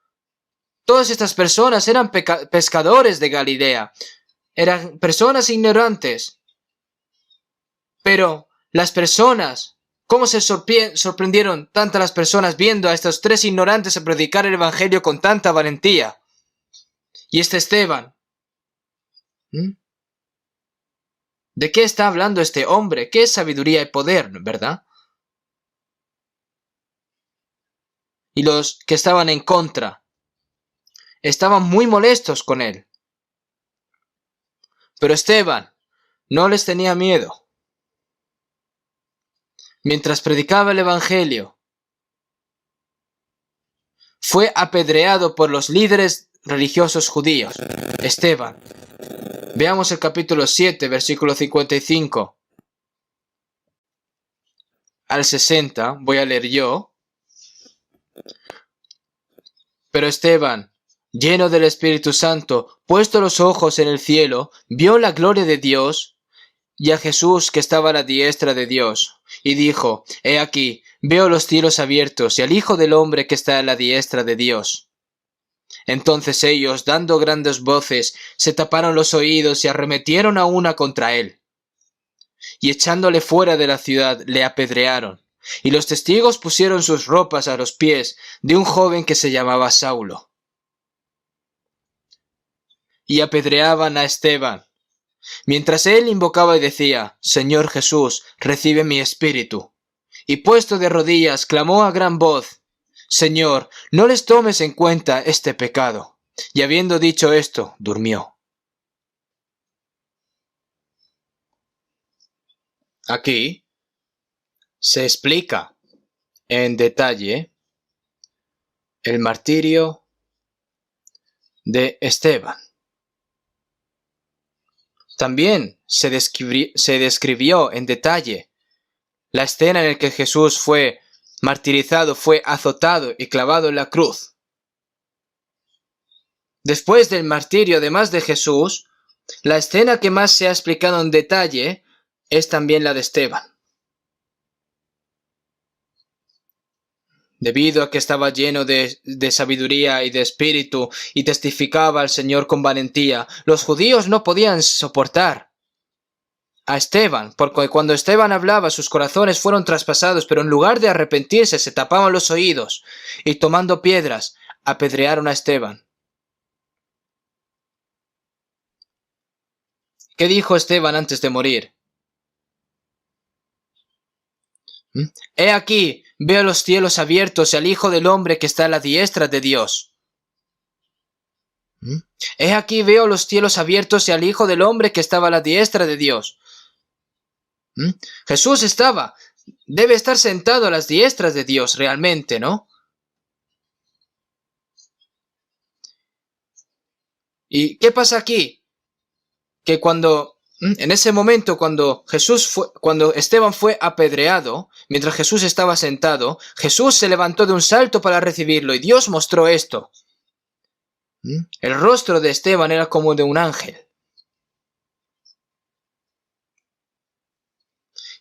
todas estas personas eran pescadores de Galilea. Eran personas ignorantes. Pero las personas, ¿cómo se sorprendieron tantas las personas viendo a estos 3 ignorantes a predicar el evangelio con tanta valentía? Y este Esteban, ¿de qué está hablando este hombre? ¿Qué es sabiduría y poder, verdad? Y los que estaban en contra estaban muy molestos con él. Pero Esteban no les tenía miedo. Mientras predicaba el evangelio, fue apedreado por los líderes religiosos judíos. Esteban. Veamos el capítulo 7, versículo 55 al 60. Voy a leer yo. Pero Esteban, lleno del Espíritu Santo, puesto los ojos en el cielo, vio la gloria de Dios y a Jesús que estaba a la diestra de Dios, y dijo: He aquí, veo los cielos abiertos y al Hijo del Hombre que está a la diestra de Dios. Entonces ellos, dando grandes voces, se taparon los oídos y arremetieron a una contra él. Y echándole fuera de la ciudad, le apedrearon. Y los testigos pusieron sus ropas a los pies de un joven que se llamaba Saulo. Y apedreaban a Esteban, mientras él invocaba y decía: Señor Jesús, recibe mi espíritu. Y puesto de rodillas, clamó a gran voz: Señor, no les tomes en cuenta este pecado. Y habiendo dicho esto, durmió. Aquí se explica en detalle el martirio de Esteban. También se describió en detalle la escena en la que Jesús fue martirizado, fue azotado y clavado en la cruz. Después del martirio, además de Jesús, la escena que más se ha explicado en detalle es también la de Esteban. Debido a que estaba lleno de sabiduría y de espíritu y testificaba al Señor con valentía, los judíos no podían soportar a Esteban, porque cuando Esteban hablaba sus corazones fueron traspasados, pero en lugar de arrepentirse se tapaban los oídos y tomando piedras apedrearon a Esteban. ¿Qué dijo Esteban antes de morir? He aquí, veo los cielos abiertos y al Hijo del Hombre que está a la diestra de Dios. He aquí, veo los cielos abiertos y al Hijo del Hombre que estaba a la diestra de Dios. Jesús debe estar sentado a las diestras de Dios realmente, ¿no? ¿Y qué pasa aquí? Que en ese momento, cuando Esteban fue apedreado, mientras Jesús estaba sentado, Jesús se levantó de un salto para recibirlo y Dios mostró esto. El rostro de Esteban era como de un ángel.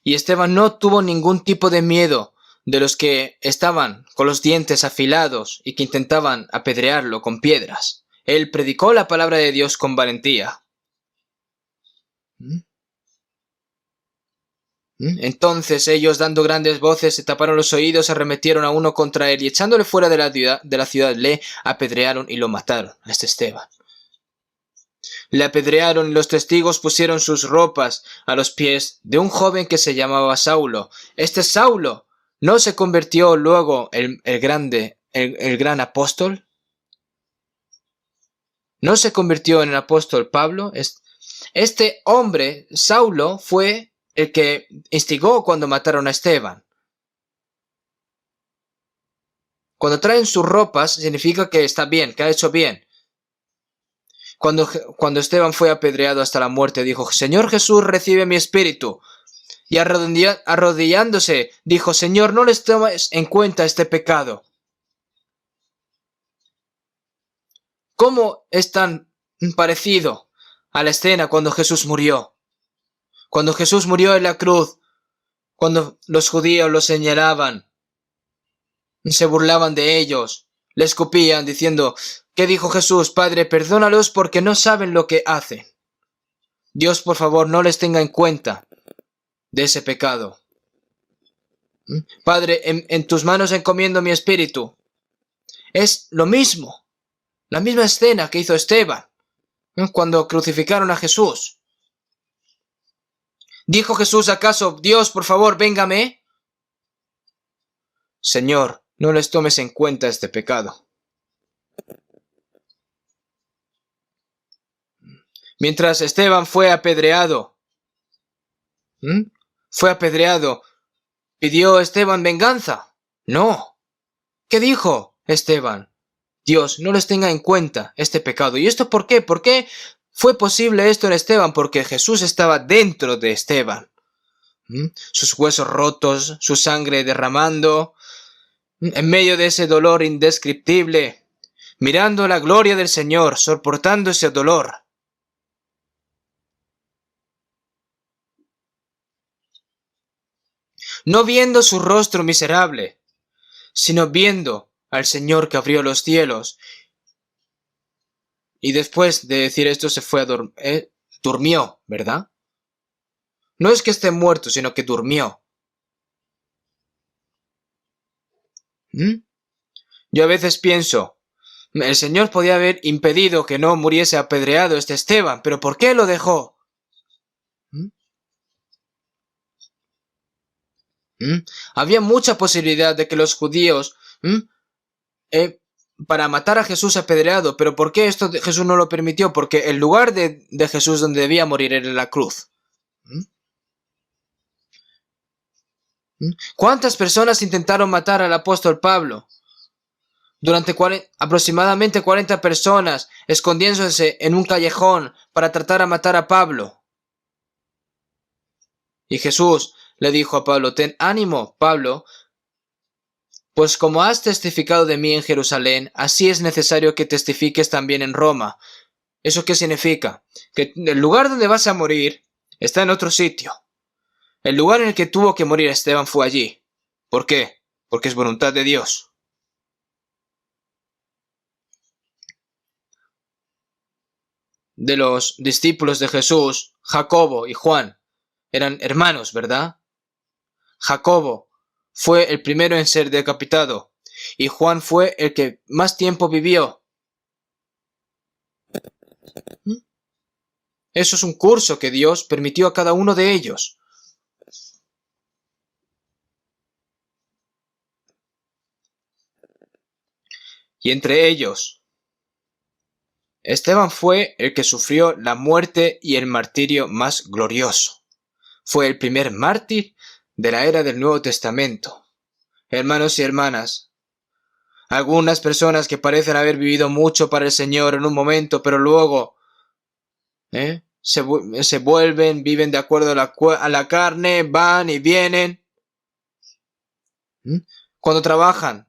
Y Esteban no tuvo ningún tipo de miedo de los que estaban con los dientes afilados y que intentaban apedrearlo con piedras. Él predicó la palabra de Dios con valentía. Entonces ellos, dando grandes voces, se taparon los oídos, arremetieron a uno contra él y echándole fuera de la ciudad le apedrearon y lo mataron, a este Esteban. Le apedrearon y los testigos pusieron sus ropas a los pies de un joven que se llamaba Saulo. Este Saulo no se convirtió luego el gran apóstol. No se convirtió en el apóstol Pablo. Este hombre, Saulo, fue el que instigó cuando mataron a Esteban. Cuando traen sus ropas, significa que está bien, que ha hecho bien. Cuando Esteban fue apedreado hasta la muerte, dijo: Señor Jesús, recibe mi espíritu. Y arrodillándose, dijo: Señor, no les tomes en cuenta este pecado. ¿Cómo es tan parecido a la escena cuando Jesús murió? Cuando Jesús murió en la cruz, cuando los judíos lo señalaban, se burlaban de ellos, le escupían diciendo: ¿qué dijo Jesús? Padre, perdónalos porque no saben lo que hacen. Dios, por favor, no les tenga en cuenta de ese pecado. Padre, en tus manos encomiendo mi espíritu. Es lo mismo, la misma escena que hizo Esteban cuando crucificaron a Jesús. ¿Dijo Jesús acaso: Dios, por favor, véngame? Señor, no les tomes en cuenta este pecado. Mientras Esteban fue apedreado, ¿pidió Esteban venganza? No. ¿Qué dijo Esteban? Dios, no les tenga en cuenta este pecado. ¿Y esto por qué? ¿Por qué fue posible esto en Esteban? Porque Jesús estaba dentro de Esteban. Sus huesos rotos, su sangre derramando, en medio de ese dolor indescriptible, mirando la gloria del Señor, soportando ese dolor. No viendo su rostro miserable, sino viendo al Señor que abrió los cielos. Y después de decir esto se fue a dormir. Durmió, ¿verdad? No es que esté muerto, sino que durmió. Yo a veces pienso, el Señor podía haber impedido que no muriese apedreado este Esteban, pero ¿por qué lo dejó? Había mucha posibilidad de que los judíos para matar a Jesús apedreado, pero ¿por qué esto Jesús no lo permitió? Porque el lugar de Jesús donde debía morir era la cruz. ¿Cuántas personas intentaron matar al apóstol Pablo? Durante aproximadamente 40 personas escondiéndose en un callejón para tratar de matar a Pablo. Y Jesús le dijo a Pablo: ten ánimo, Pablo, pues como has testificado de mí en Jerusalén, así es necesario que testifiques también en Roma. ¿Eso qué significa? Que el lugar donde vas a morir está en otro sitio. El lugar en el que tuvo que morir Esteban fue allí. ¿Por qué? Porque es voluntad de Dios. De los discípulos de Jesús, Jacobo y Juan eran hermanos, ¿verdad? Jacobo fue el primero en ser decapitado y Juan fue el que más tiempo vivió. Eso es un curso que Dios permitió a cada uno de ellos. Y entre ellos, Esteban fue el que sufrió la muerte y el martirio más glorioso. Fue el primer mártir de la era del Nuevo Testamento. Hermanos y hermanas, algunas personas que parecen haber vivido mucho para el Señor en un momento, pero luego se vuelven, viven de acuerdo a la carne, van y vienen. Cuando trabajan.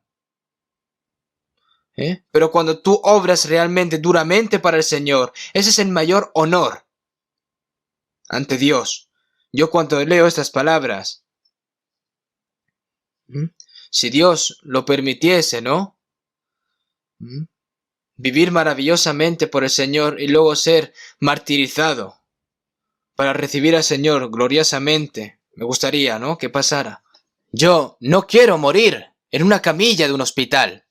Pero cuando tú obras realmente, duramente para el Señor, ese es el mayor honor ante Dios. Yo cuando leo estas palabras, si Dios lo permitiese, ¿no? Vivir maravillosamente por el Señor y luego ser martirizado para recibir al Señor gloriosamente, Me gustaría, ¿no?, que pasara. Yo no quiero morir en una camilla de un hospital.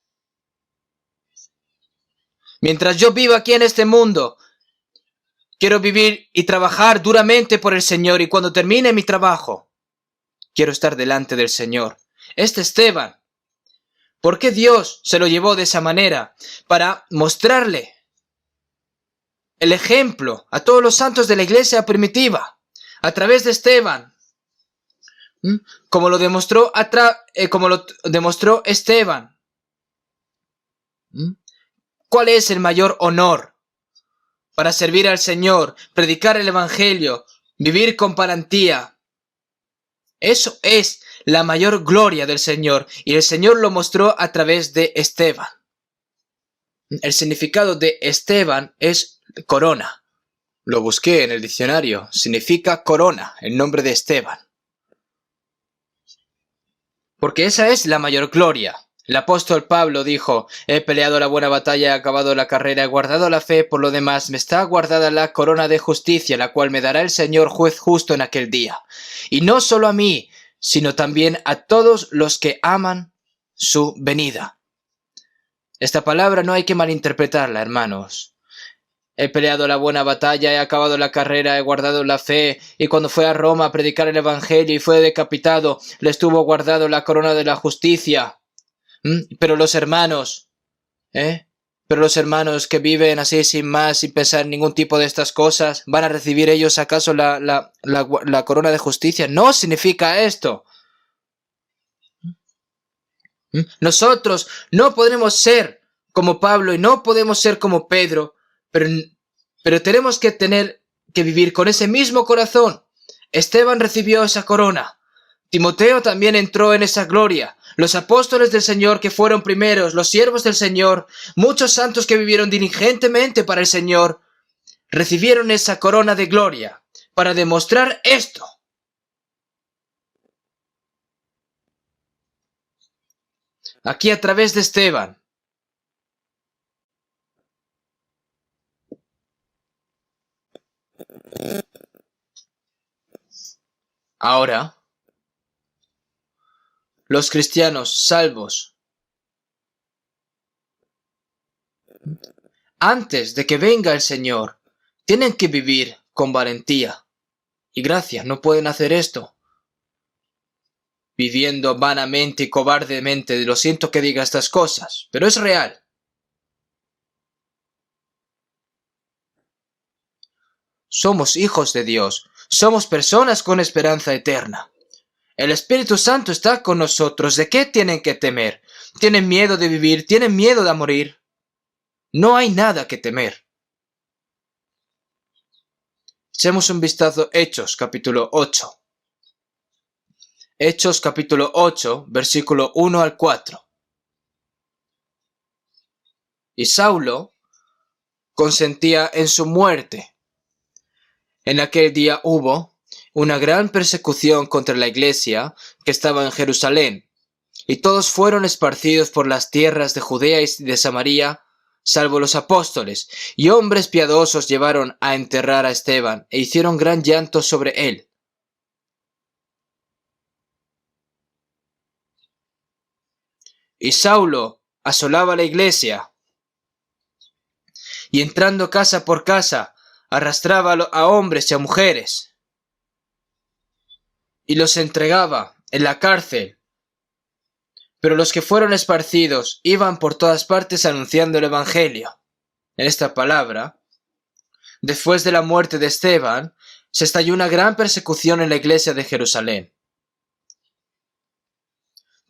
Mientras yo viva aquí en este mundo, quiero vivir y trabajar duramente por el Señor, y cuando termine mi trabajo, quiero estar delante del Señor. Esteban, ¿por qué Dios se lo llevó de esa manera? Para mostrarle el ejemplo a todos los santos de la iglesia primitiva, a través de Esteban. Como lo demostró Esteban. ¿Cuál es el mayor honor para servir al Señor, predicar el Evangelio, vivir con valentía? Eso es la mayor gloria del Señor, y el Señor lo mostró a través de Esteban. El significado de Esteban es corona. Lo busqué en el diccionario. Significa corona, el nombre de Esteban. Porque esa es la mayor gloria. El apóstol Pablo dijo: he peleado la buena batalla, he acabado la carrera, he guardado la fe, por lo demás me está guardada la corona de justicia, la cual me dará el Señor juez justo en aquel día. Y no solo a mí, sino también a todos los que aman su venida. Esta palabra no hay que malinterpretarla, hermanos. He peleado la buena batalla, he acabado la carrera, he guardado la fe, y cuando fue a Roma a predicar el Evangelio y fue decapitado, le estuvo guardado la corona de la justicia. Pero los hermanos, que viven así sin más, sin pensar en ningún tipo de estas cosas, ¿van a recibir ellos acaso la corona de justicia? No significa esto. Nosotros no podremos ser como Pablo y no podemos ser como Pedro, pero tenemos que vivir con ese mismo corazón. Esteban recibió esa corona. Timoteo también entró en esa gloria. Los apóstoles del Señor que fueron primeros, los siervos del Señor, muchos santos que vivieron diligentemente para el Señor, recibieron esa corona de gloria para demostrar esto. Aquí a través de Esteban. Ahora, los cristianos salvos, antes de que venga el Señor, tienen que vivir con valentía y gracia. No pueden hacer esto viviendo vanamente y cobardemente. Lo siento que diga estas cosas, pero es real. Somos hijos de Dios. Somos personas con esperanza eterna. El Espíritu Santo está con nosotros. ¿De qué tienen que temer? ¿Tienen miedo de vivir? ¿Tienen miedo de morir? No hay nada que temer. Echemos un vistazo a Hechos, capítulo 8. Hechos, capítulo 8, versículo 1 al 4. Y Saulo consentía en su muerte. En aquel día hubo una gran persecución contra la iglesia que estaba en Jerusalén, y todos fueron esparcidos por las tierras de Judea y de Samaria, salvo los apóstoles, y hombres piadosos llevaron a enterrar a Esteban, e hicieron gran llanto sobre él. Y Saulo asolaba la iglesia, y entrando casa por casa, arrastraba a hombres y a mujeres, y los entregaba en la cárcel. Pero los que fueron esparcidos iban por todas partes anunciando el Evangelio. En esta palabra, después de la muerte de Esteban, se estalló una gran persecución en la iglesia de Jerusalén.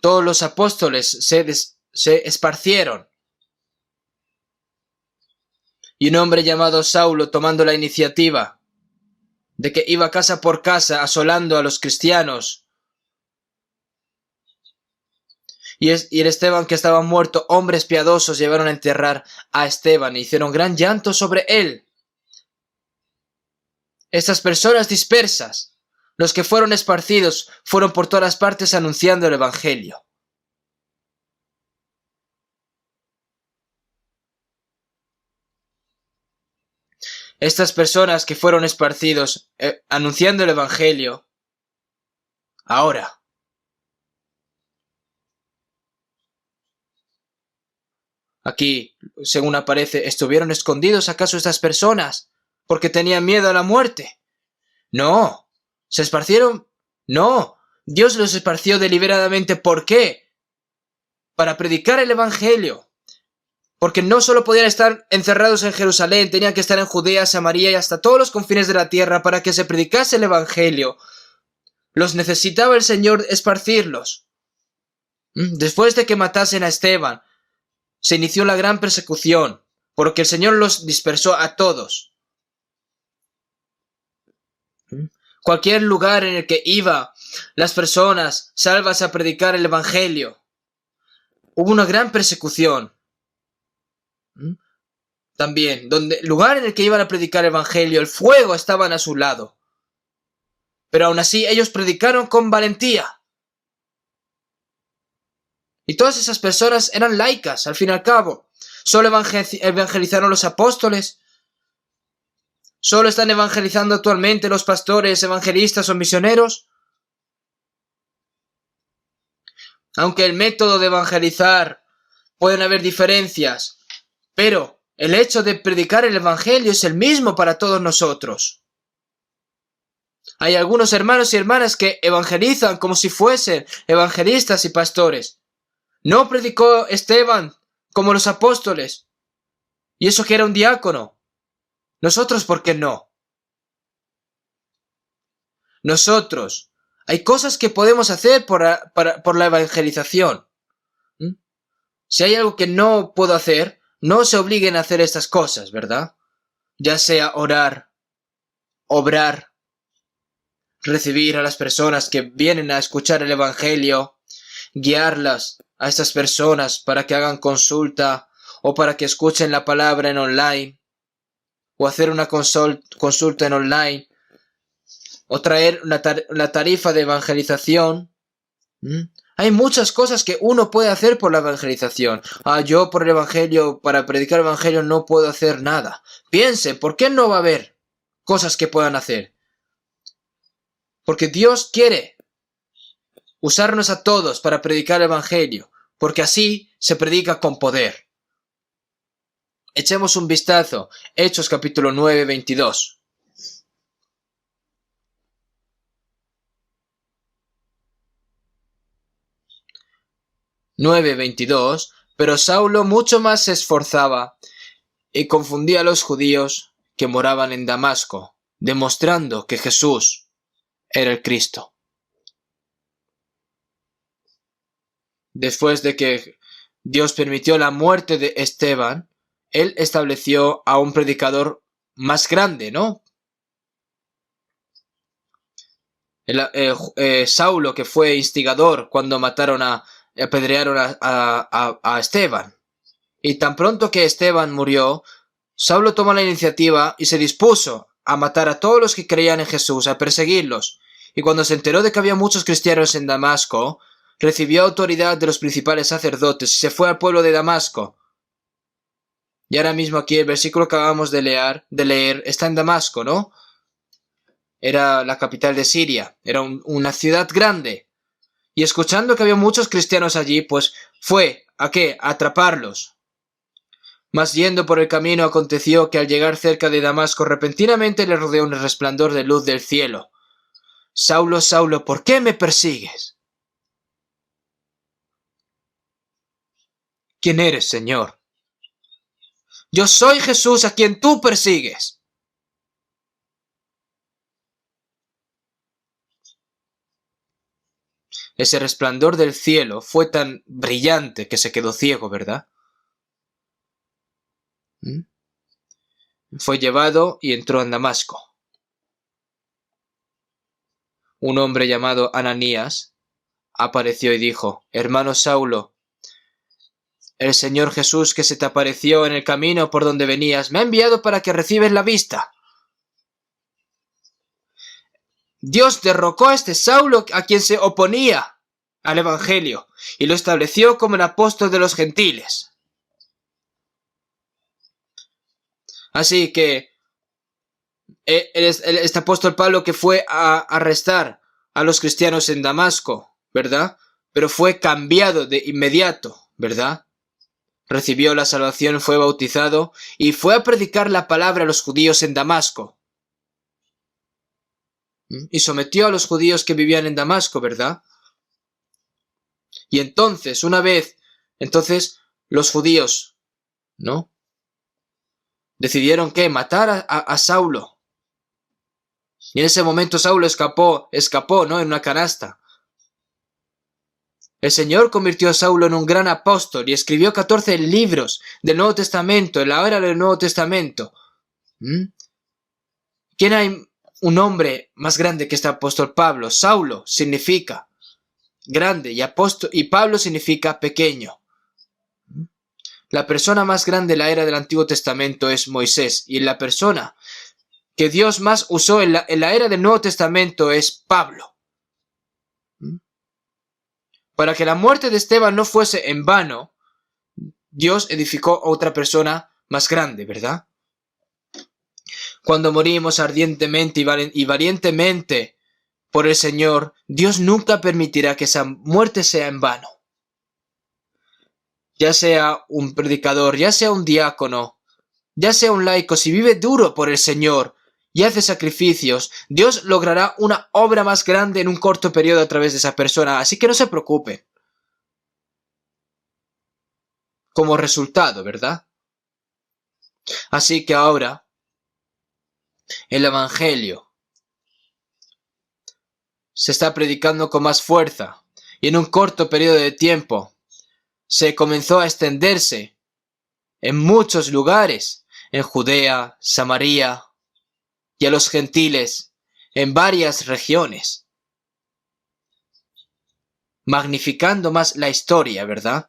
Todos los apóstoles se esparcieron. Y un hombre llamado Saulo, tomando la iniciativa de que iba casa por casa asolando a los cristianos, y el Esteban que estaba muerto, hombres piadosos llevaron a enterrar a Esteban e hicieron gran llanto sobre él. Estas personas dispersas, los que fueron esparcidos, fueron por todas partes anunciando el Evangelio. Estas personas que fueron esparcidos anunciando el Evangelio ahora. Aquí, según aparece, ¿estuvieron escondidos acaso estas personas porque tenían miedo a la muerte? No. ¿Se esparcieron? No. Dios los esparció deliberadamente. ¿Por qué? Para predicar el Evangelio. Porque no solo podían estar encerrados en Jerusalén, tenían que estar en Judea, Samaria y hasta todos los confines de la tierra para que se predicase el Evangelio. Los necesitaba el Señor esparcirlos. Después de que matasen a Esteban, se inició la gran persecución, porque el Señor los dispersó a todos. Cualquier lugar en el que iba las personas salvas a predicar el Evangelio, hubo una gran persecución. También, donde lugar en el que iban a predicar el Evangelio, el fuego estaban a su lado. Pero aún así ellos predicaron con valentía. Y todas esas personas eran laicas, al fin y al cabo. Solo evangelizaron los apóstoles. Solo están evangelizando actualmente los pastores, evangelistas o misioneros. Aunque el método de evangelizar pueden haber diferencias, pero el hecho de predicar el Evangelio es el mismo para todos nosotros. Hay algunos hermanos y hermanas que evangelizan como si fuesen evangelistas y pastores. No predicó Esteban como los apóstoles. Y eso que era un diácono. Nosotros, ¿por qué no? Nosotros, hay cosas que podemos hacer por la evangelización. Si hay algo que no puedo hacer, no se obliguen a hacer estas cosas, ¿verdad? Ya sea orar, obrar, recibir a las personas que vienen a escuchar el Evangelio, guiarlas a estas personas para que hagan consulta o para que escuchen la palabra en online, o hacer una consulta en online, o traer la tarifa de evangelización. Hay muchas cosas que uno puede hacer por la evangelización. Yo por el Evangelio, para predicar el Evangelio no puedo hacer nada. Piense, ¿por qué no va a haber cosas que puedan hacer? Porque Dios quiere usarnos a todos para predicar el Evangelio, porque así se predica con poder. Echemos un vistazo. Hechos capítulo 9, 22. Pero Saulo mucho más se esforzaba y confundía a los judíos que moraban en Damasco, demostrando que Jesús era el Cristo. Después de que Dios permitió la muerte de Esteban, Él estableció a un predicador más grande, ¿no? Saulo, que fue instigador cuando apedrearon a Esteban. Y tan pronto que Esteban murió, Saulo tomó la iniciativa y se dispuso a matar a todos los que creían en Jesús, a perseguirlos. Y cuando se enteró de que había muchos cristianos en Damasco, recibió autoridad de los principales sacerdotes y se fue al pueblo de Damasco. Y ahora mismo aquí el versículo que acabamos de leer está en Damasco, ¿no? Era la capital de Siria, era una ciudad grande. Y escuchando que había muchos cristianos allí, pues fue, ¿a qué? A atraparlos. Mas yendo por el camino aconteció que al llegar cerca de Damasco repentinamente le rodeó un resplandor de luz del cielo. Saulo, Saulo, ¿por qué me persigues? ¿Quién eres, Señor? Yo soy Jesús a quien tú persigues. Ese resplandor del cielo fue tan brillante que se quedó ciego, ¿verdad? Fue llevado y entró en Damasco. Un hombre llamado Ananías apareció y dijo: Hermano Saulo, el Señor Jesús que se te apareció en el camino por donde venías me ha enviado para que recibes la vista. Dios derrocó a este Saulo a quien se oponía al Evangelio y lo estableció como el apóstol de los gentiles. Así que este apóstol Pablo, que fue a arrestar a los cristianos en Damasco, ¿verdad? Pero fue cambiado de inmediato, ¿verdad? Recibió la salvación, fue bautizado y fue a predicar la palabra a los judíos en Damasco. Y sometió a los judíos que vivían en Damasco, ¿verdad? Y entonces, los judíos, ¿no? Decidieron que matar a Saulo. Y en ese momento Saulo escapó, ¿no? En una canasta. El Señor convirtió a Saulo en un gran apóstol y escribió 14 libros del Nuevo Testamento, en la era del Nuevo Testamento. ¿Quién hay un hombre más grande que este apóstol Pablo? Saulo significa grande y Pablo significa pequeño. La persona más grande en la era del Antiguo Testamento es Moisés, y la persona que Dios más usó en la era del Nuevo Testamento es Pablo. Para que la muerte de Esteban no fuese en vano, Dios edificó a otra persona más grande, ¿verdad? Cuando morimos ardientemente y valientemente por el Señor, Dios nunca permitirá que esa muerte sea en vano. Ya sea un predicador, ya sea un diácono, ya sea un laico, si vive duro por el Señor y hace sacrificios, Dios logrará una obra más grande en un corto periodo a través de esa persona. Así que no se preocupe. Como resultado, ¿verdad? Así que ahora, el Evangelio se está predicando con más fuerza y en un corto periodo de tiempo se comenzó a extenderse en muchos lugares, en Judea, Samaria y a los gentiles en varias regiones, magnificando más la historia, ¿verdad?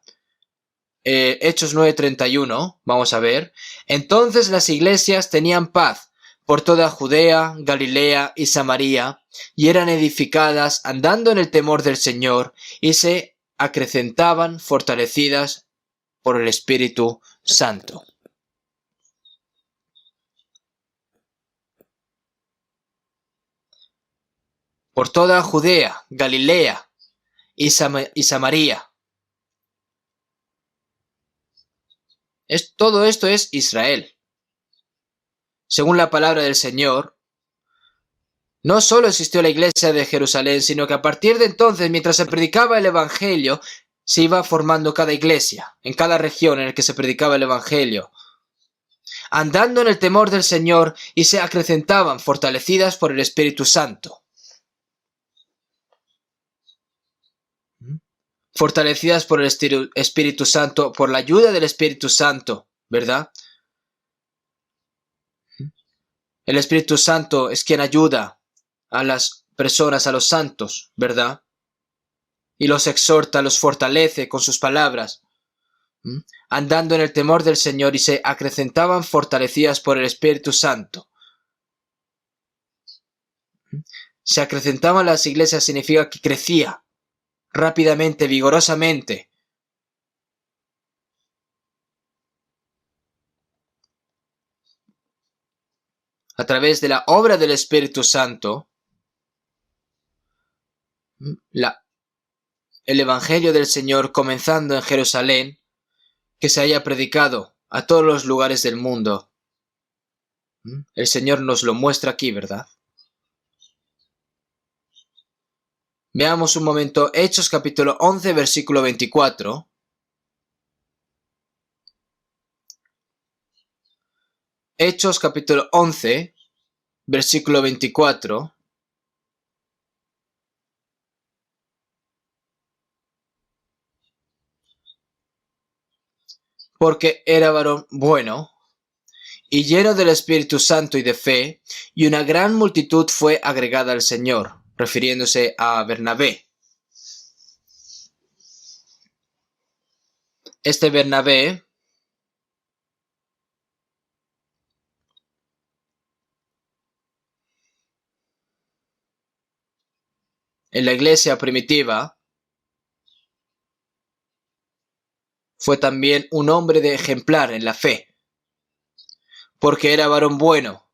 Hechos 9:31, vamos a ver. Entonces las iglesias tenían paz por toda Judea, Galilea y Samaria, y eran edificadas andando en el temor del Señor, y se acrecentaban fortalecidas por el Espíritu Santo. Por toda Judea, Galilea y Samaria. Todo esto es Israel. Según la palabra del Señor, no solo existió la iglesia de Jerusalén, sino que a partir de entonces, mientras se predicaba el Evangelio, se iba formando cada iglesia, en cada región en la que se predicaba el Evangelio, andando en el temor del Señor, y se acrecentaban fortalecidas por el Espíritu Santo. Fortalecidas por el Espíritu Santo, por la ayuda del Espíritu Santo, ¿verdad? El Espíritu Santo es quien ayuda a las personas, a los santos, ¿verdad? Y los exhorta, los fortalece con sus palabras, andando en el temor del Señor, y se acrecentaban fortalecidas por el Espíritu Santo. Se acrecentaban las iglesias significa que crecía rápidamente, vigorosamente. A través de la obra del Espíritu Santo, el Evangelio del Señor comenzando en Jerusalén, que se haya predicado a todos los lugares del mundo. El Señor nos lo muestra aquí, ¿verdad? Veamos un momento Hechos capítulo 11, versículo 24. Hechos capítulo 11, versículo 24. Porque era varón bueno y lleno del Espíritu Santo y de fe, y una gran multitud fue agregada al Señor, refiriéndose a Bernabé. Este Bernabé en la iglesia primitiva fue también un hombre de ejemplar en la fe, porque era varón bueno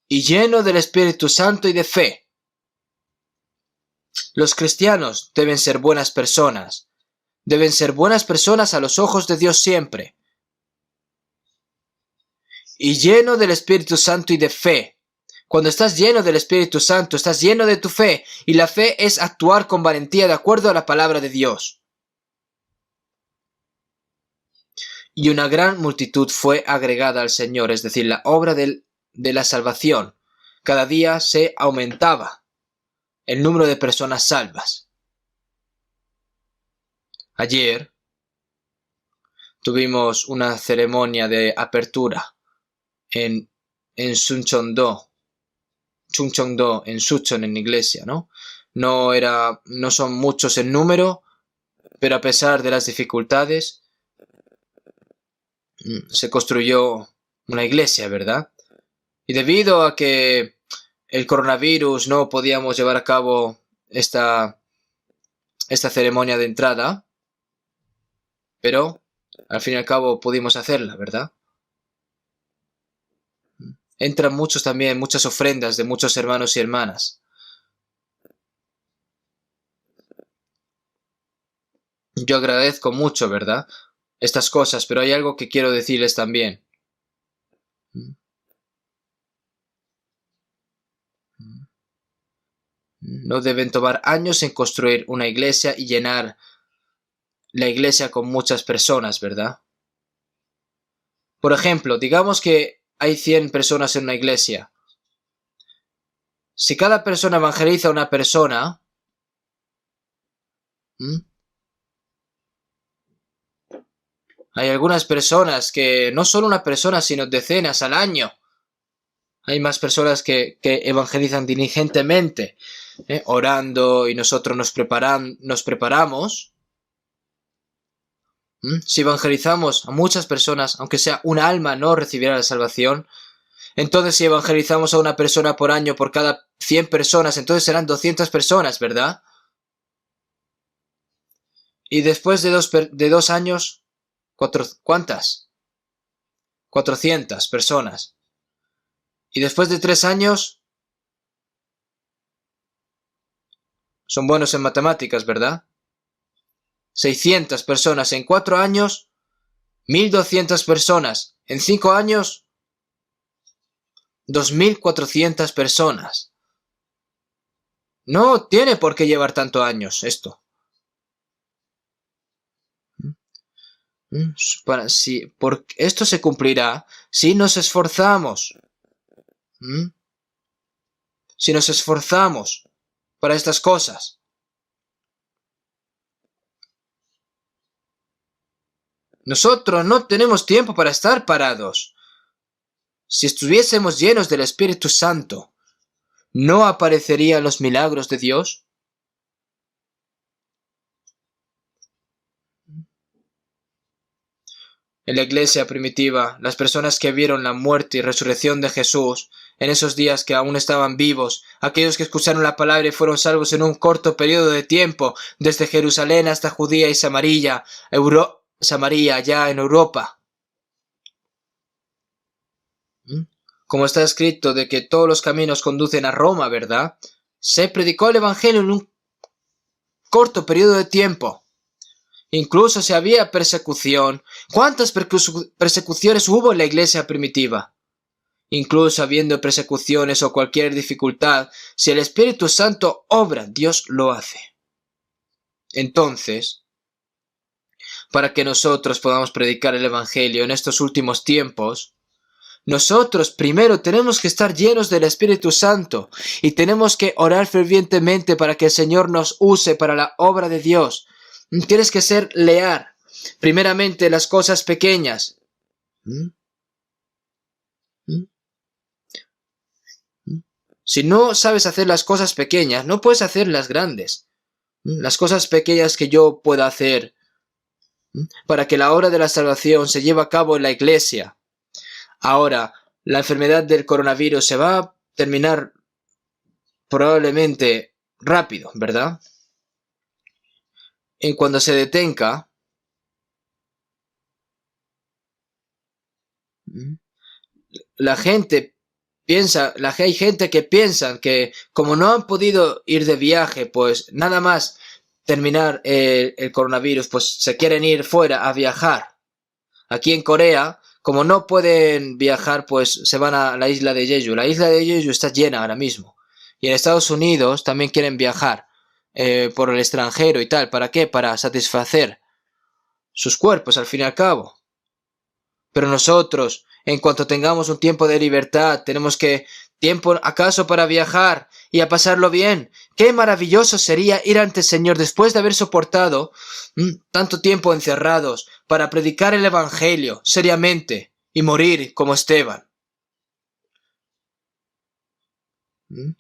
y lleno del Espíritu Santo y de fe. Los cristianos deben ser buenas personas. Deben ser buenas personas a los ojos de Dios siempre. Y lleno del Espíritu Santo y de fe. Cuando estás lleno del Espíritu Santo, estás lleno de tu fe. Y la fe es actuar con valentía de acuerdo a la palabra de Dios. Y una gran multitud fue agregada al Señor, es decir, la obra de la salvación. Cada día se aumentaba el número de personas salvas. Ayer tuvimos una ceremonia de apertura en Chungcheong-do, en Sucheon, en iglesia, ¿no? No son muchos en número, pero a pesar de las dificultades, se construyó una iglesia, ¿verdad? Y debido a que el coronavirus no podíamos llevar a cabo esta ceremonia de entrada, pero al fin y al cabo pudimos hacerla, ¿verdad? Entran muchas ofrendas de muchos hermanos y hermanas. Yo agradezco mucho, ¿verdad?, estas cosas, pero hay algo que quiero decirles también. No deben tomar años en construir una iglesia y llenar la iglesia con muchas personas, ¿verdad? Por ejemplo, digamos que hay 100 personas en una iglesia. Si cada persona evangeliza a una persona, hay algunas personas que no solo una persona, sino decenas al año. Hay más personas que evangelizan diligentemente, orando, y nosotros nos preparamos. Si evangelizamos a muchas personas, aunque sea un alma, no recibirá la salvación. Entonces, si evangelizamos a una persona por año por cada 100 personas, entonces serán 200 personas, ¿verdad? Y después de 2 años, ¿cuántas? 400 personas. Y después de 3 años, son buenos en matemáticas, ¿verdad? 600 personas en 4 años, 1200 personas en 5 años, 2400 personas. No tiene por qué llevar tantos años esto. Porque esto se cumplirá si nos esforzamos. Si nos esforzamos para estas cosas. Nosotros no tenemos tiempo para estar parados. Si estuviésemos llenos del Espíritu Santo, ¿no aparecerían los milagros de Dios? En la iglesia primitiva, las personas que vieron la muerte y resurrección de Jesús, en esos días que aún estaban vivos, aquellos que escucharon la palabra y fueron salvos en un corto periodo de tiempo, desde Jerusalén hasta Judía y Samaria, allá en Europa. Como está escrito de que todos los caminos conducen a Roma, ¿verdad? Se predicó el Evangelio en un corto periodo de tiempo. Incluso si había persecución, ¿cuántas persecuciones hubo en la iglesia primitiva? Incluso habiendo persecuciones o cualquier dificultad, si el Espíritu Santo obra, Dios lo hace. Entonces, para que nosotros podamos predicar el Evangelio en estos últimos tiempos, nosotros primero tenemos que estar llenos del Espíritu Santo y tenemos que orar fervientemente para que el Señor nos use para la obra de Dios. Tienes que ser leal, primeramente las cosas pequeñas. Si no sabes hacer las cosas pequeñas, no puedes hacer las grandes. Las cosas pequeñas que yo pueda hacer para que la obra de la salvación se lleve a cabo en la iglesia. Ahora, la enfermedad del coronavirus se va a terminar probablemente rápido, ¿verdad? En cuando se detenga, la gente hay gente que piensa que como no han podido ir de viaje, pues nada más terminar el coronavirus, pues se quieren ir fuera a viajar. Aquí en Corea, como no pueden viajar, pues se van a la isla de Jeju. La isla de Jeju está llena ahora mismo. Y en Estados Unidos también quieren viajar por el extranjero y tal. ¿Para qué? Para satisfacer sus cuerpos, al fin y al cabo. Pero nosotros, en cuanto tengamos un tiempo de libertad, tenemos tiempo acaso para viajar y a pasarlo bien. Qué maravilloso sería ir ante el Señor después de haber soportado tanto tiempo encerrados para predicar el Evangelio seriamente y morir como Esteban.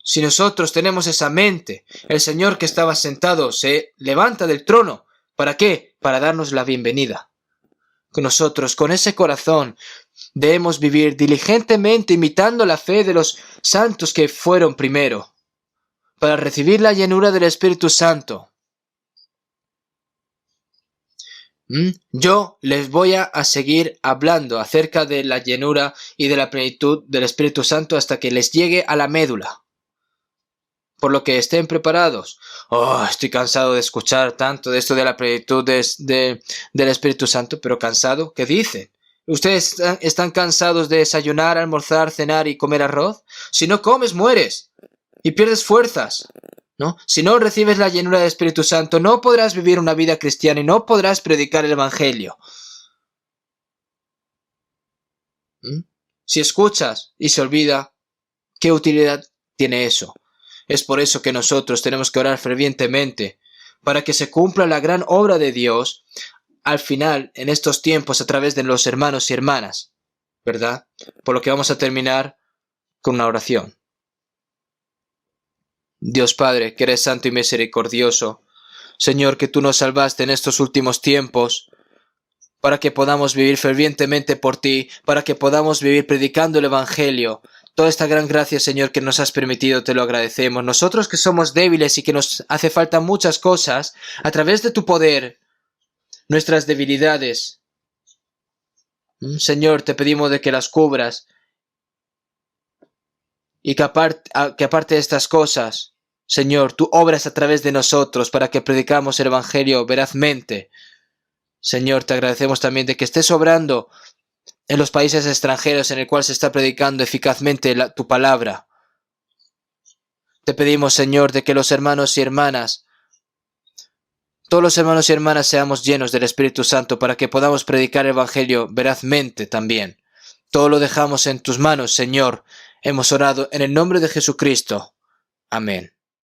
Si nosotros tenemos esa mente, el Señor que estaba sentado se levanta del trono. ¿Para qué? Para darnos la bienvenida. Que nosotros, con ese corazón, debemos vivir diligentemente imitando la fe de los santos que fueron primero, para recibir la llenura del Espíritu Santo. Yo les voy a seguir hablando acerca de la llenura y de la plenitud del Espíritu Santo hasta que les llegue a la médula. Por lo que estén preparados. Estoy cansado de escuchar tanto de esto de la plenitud del Espíritu Santo, pero cansado, ¿qué dicen? ¿Ustedes están cansados de desayunar, almorzar, cenar y comer arroz? Si no comes, mueres y pierdes fuerzas, ¿no? Si no recibes la llenura del Espíritu Santo, no podrás vivir una vida cristiana y no podrás predicar el Evangelio. Si escuchas y se olvida, ¿qué utilidad tiene eso? Es por eso que nosotros tenemos que orar fervientemente, para que se cumpla la gran obra de Dios al final, en estos tiempos, a través de los hermanos y hermanas, ¿verdad? Por lo que vamos a terminar con una oración. Dios Padre, que eres santo y misericordioso, Señor, que tú nos salvaste en estos últimos tiempos, para que podamos vivir fervientemente por ti, para que podamos vivir predicando el Evangelio. Toda esta gran gracia, Señor, que nos has permitido, te lo agradecemos. Nosotros que somos débiles y que nos hace falta muchas cosas, a través de tu poder, nuestras debilidades, Señor, te pedimos de que las cubras y que aparte de estas cosas, Señor, tú obras a través de nosotros para que predicamos el Evangelio verazmente. Señor, te agradecemos también de que estés obrando en los países extranjeros en el cual se está predicando eficazmente tu palabra. Te pedimos, Señor, de que los hermanos y hermanas, todos los hermanos y hermanas seamos llenos del Espíritu Santo para que podamos predicar el Evangelio verazmente también. Todo lo dejamos en tus manos, Señor. Hemos orado en el nombre de Jesucristo. Amén.